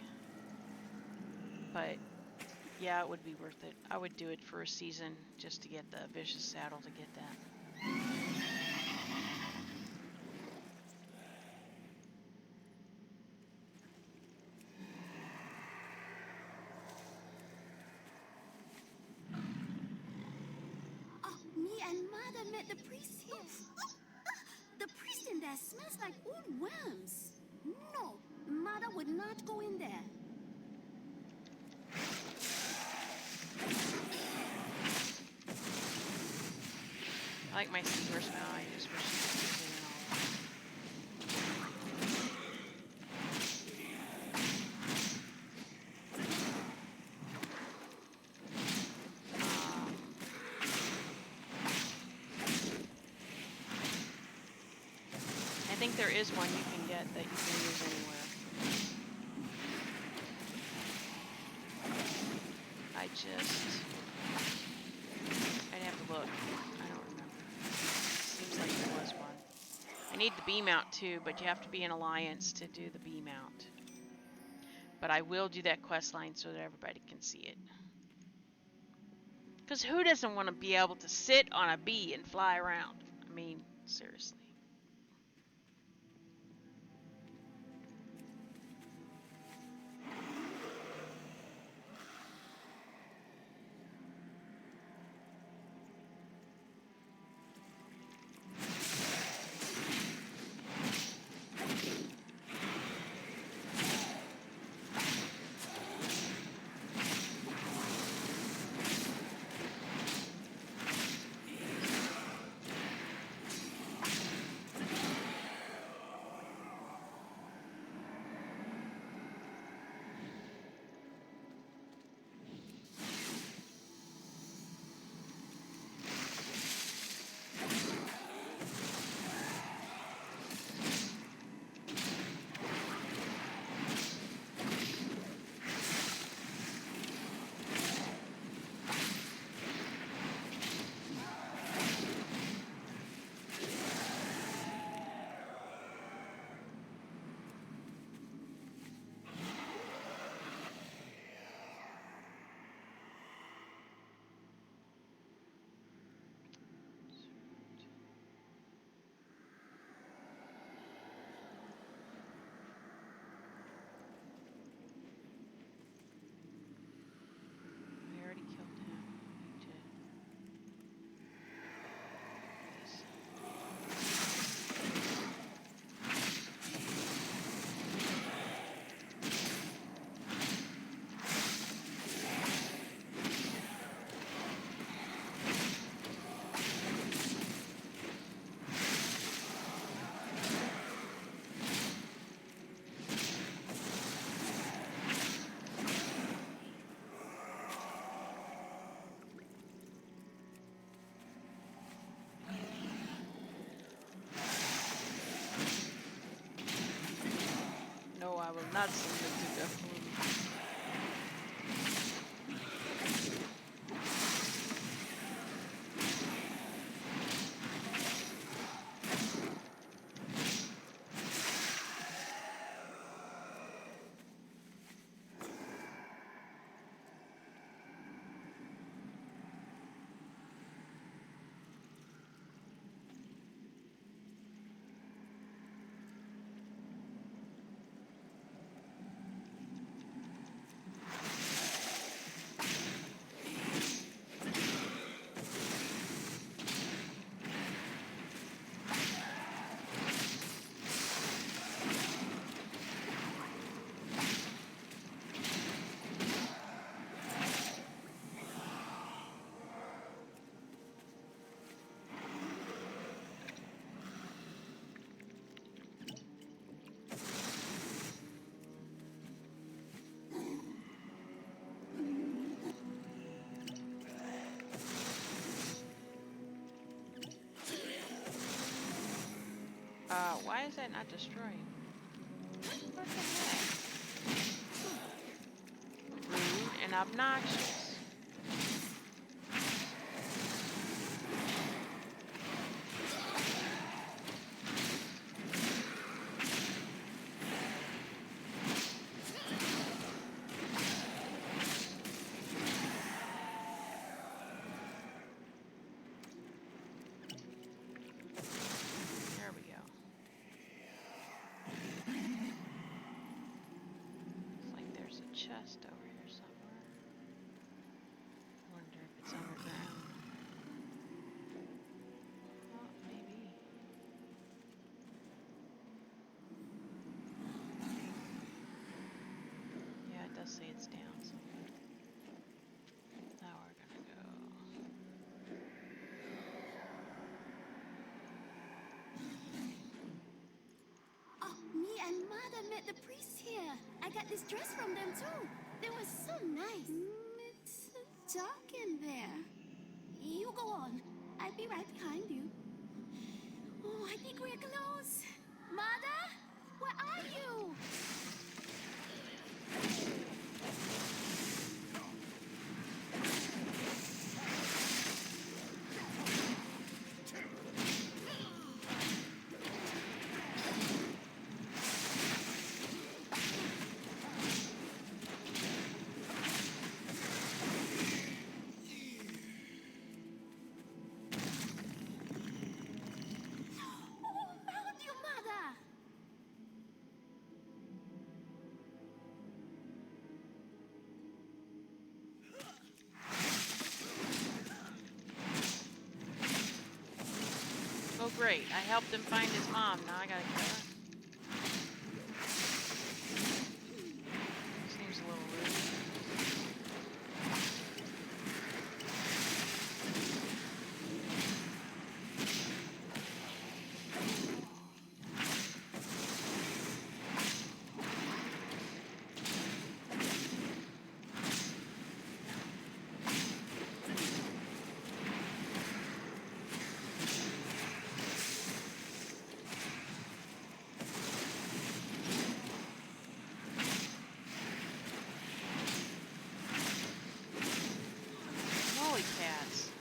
But, yeah, it would be worth it. I would do it for a season just to get the vicious saddle to get that. Oh, me and Mada met the priest here. The priest in there smells like old worms. No, Mada would not go in there. like my seahorse now. I just wish it was in I think there is one you can get that you can use anywhere. I'd have to look. I don't remember. Seems like there was one. I need the B mount too, but you have to be in Alliance to do the B mount. But I will do that quest line so that everybody can see it. Because who doesn't want to be able to sit on a bee and fly around? I mean, seriously. I will not submit to death. Why is that not destroying? What the heck? Rude and obnoxious. Chest over here somewhere. got this dress from them too. They were so nice. It's dark in there. You go on. I'll be right behind you. Oh, I think we're close. Mother, where are you? Oh great, I helped him find his mom. Now I gotta kill her. Seems a little rude. Holy cats.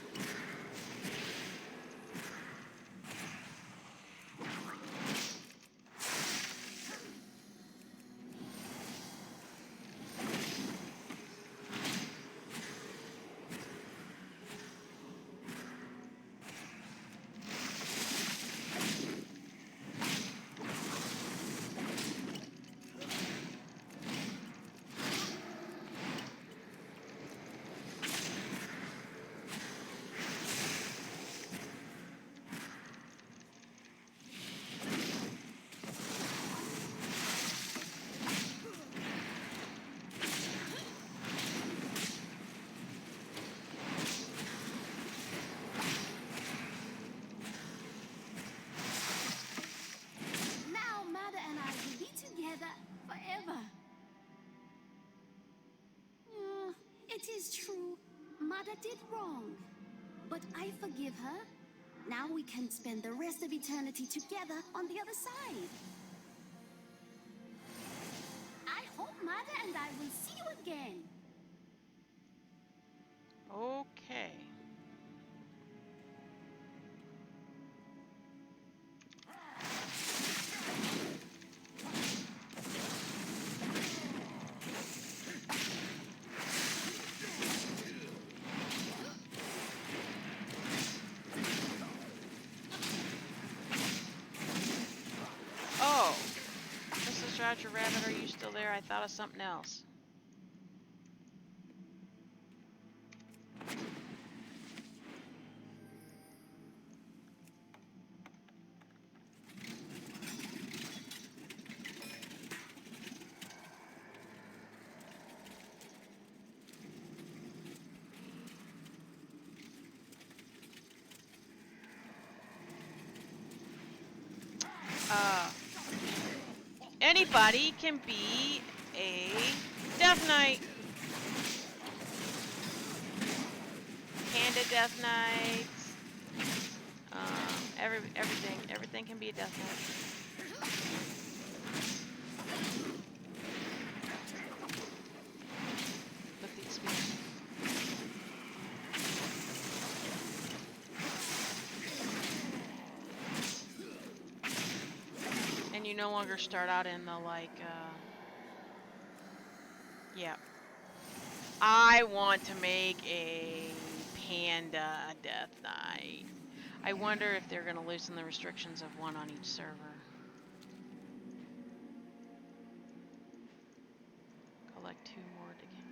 Now Mother and I will be together forever. It is true. Mother did wrong. But I forgive her. Now we can spend the rest of eternity together on the other side. I hope Mother and I will see you again. Okay. Oh, Mrs. Roger Rabbit, are you still there? I thought of something else. Anybody can be a Death Knight. Panda Death Knights. Everything can be a Death Knight. With the experience. And you no longer start out in the yeah. I want to make a Panda Death Knight. I wonder if they're going to loosen the restrictions of one on each server. Collect 2 more to get.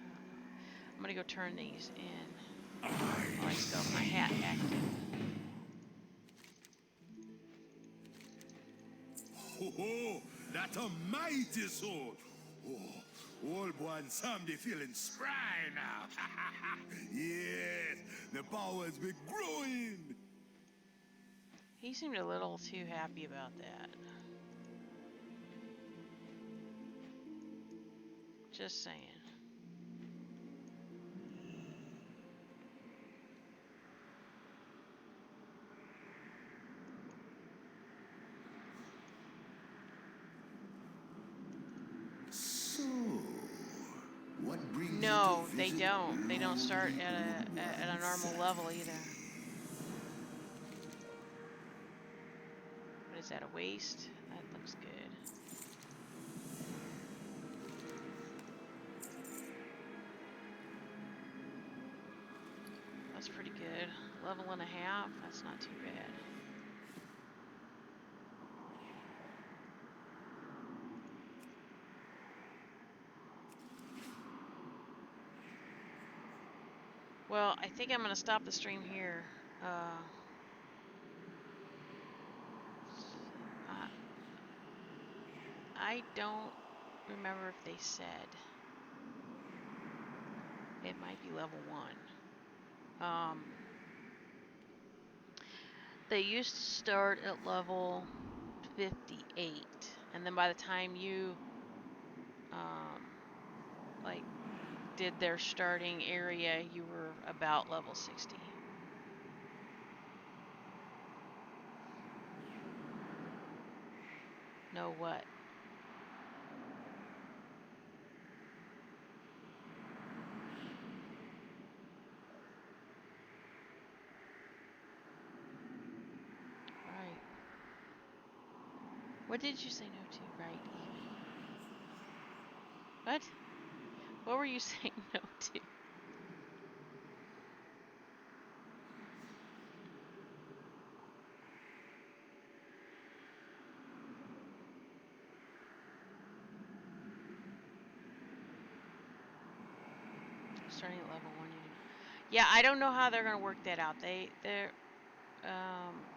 I'm going to go turn these in. While I still have my hat active. Ho ho! That's a mighty sword! Oh, old boy and Sam, they feeling spry now. Yes, the powers be growing. He seemed a little too happy about that. Just saying. So, what brings you No, to they visit don't. They don't start lonely at a old normal one level either. sadly? What is that, a waist? That looks good. That's pretty good. Level and a half, that's not too bad. Well, I think I'm going to stop the stream here. I don't remember if they said. It might be level 1. They used to start at level 58, and then by the time you like did their starting area, you were about level 60. Know what? Right. What did you say no to? Right, Evie? What? What were you saying no to? Starting at level 1. Yeah, I don't know how they're gonna work that out.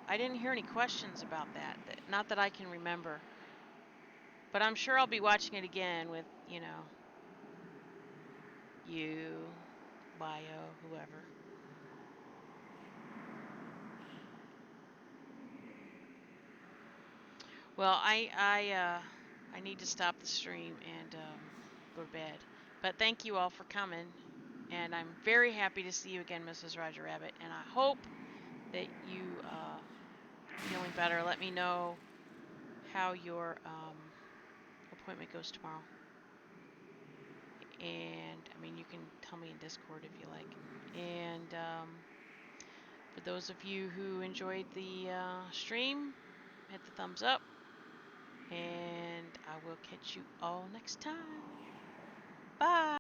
I didn't hear any questions about that. Not that I can remember. But I'm sure I'll be watching it again with, you, Bio, whoever. Well, I need to stop the stream and go to bed. But thank you all for coming, and I'm very happy to see you again, Mrs. Roger Rabbit. And I hope that you feeling better. Let me know how your appointment goes tomorrow. And I mean, you can tell me in Discord if you like. And for those of you who enjoyed the stream, hit the thumbs up. And I will catch you all next time. Bye.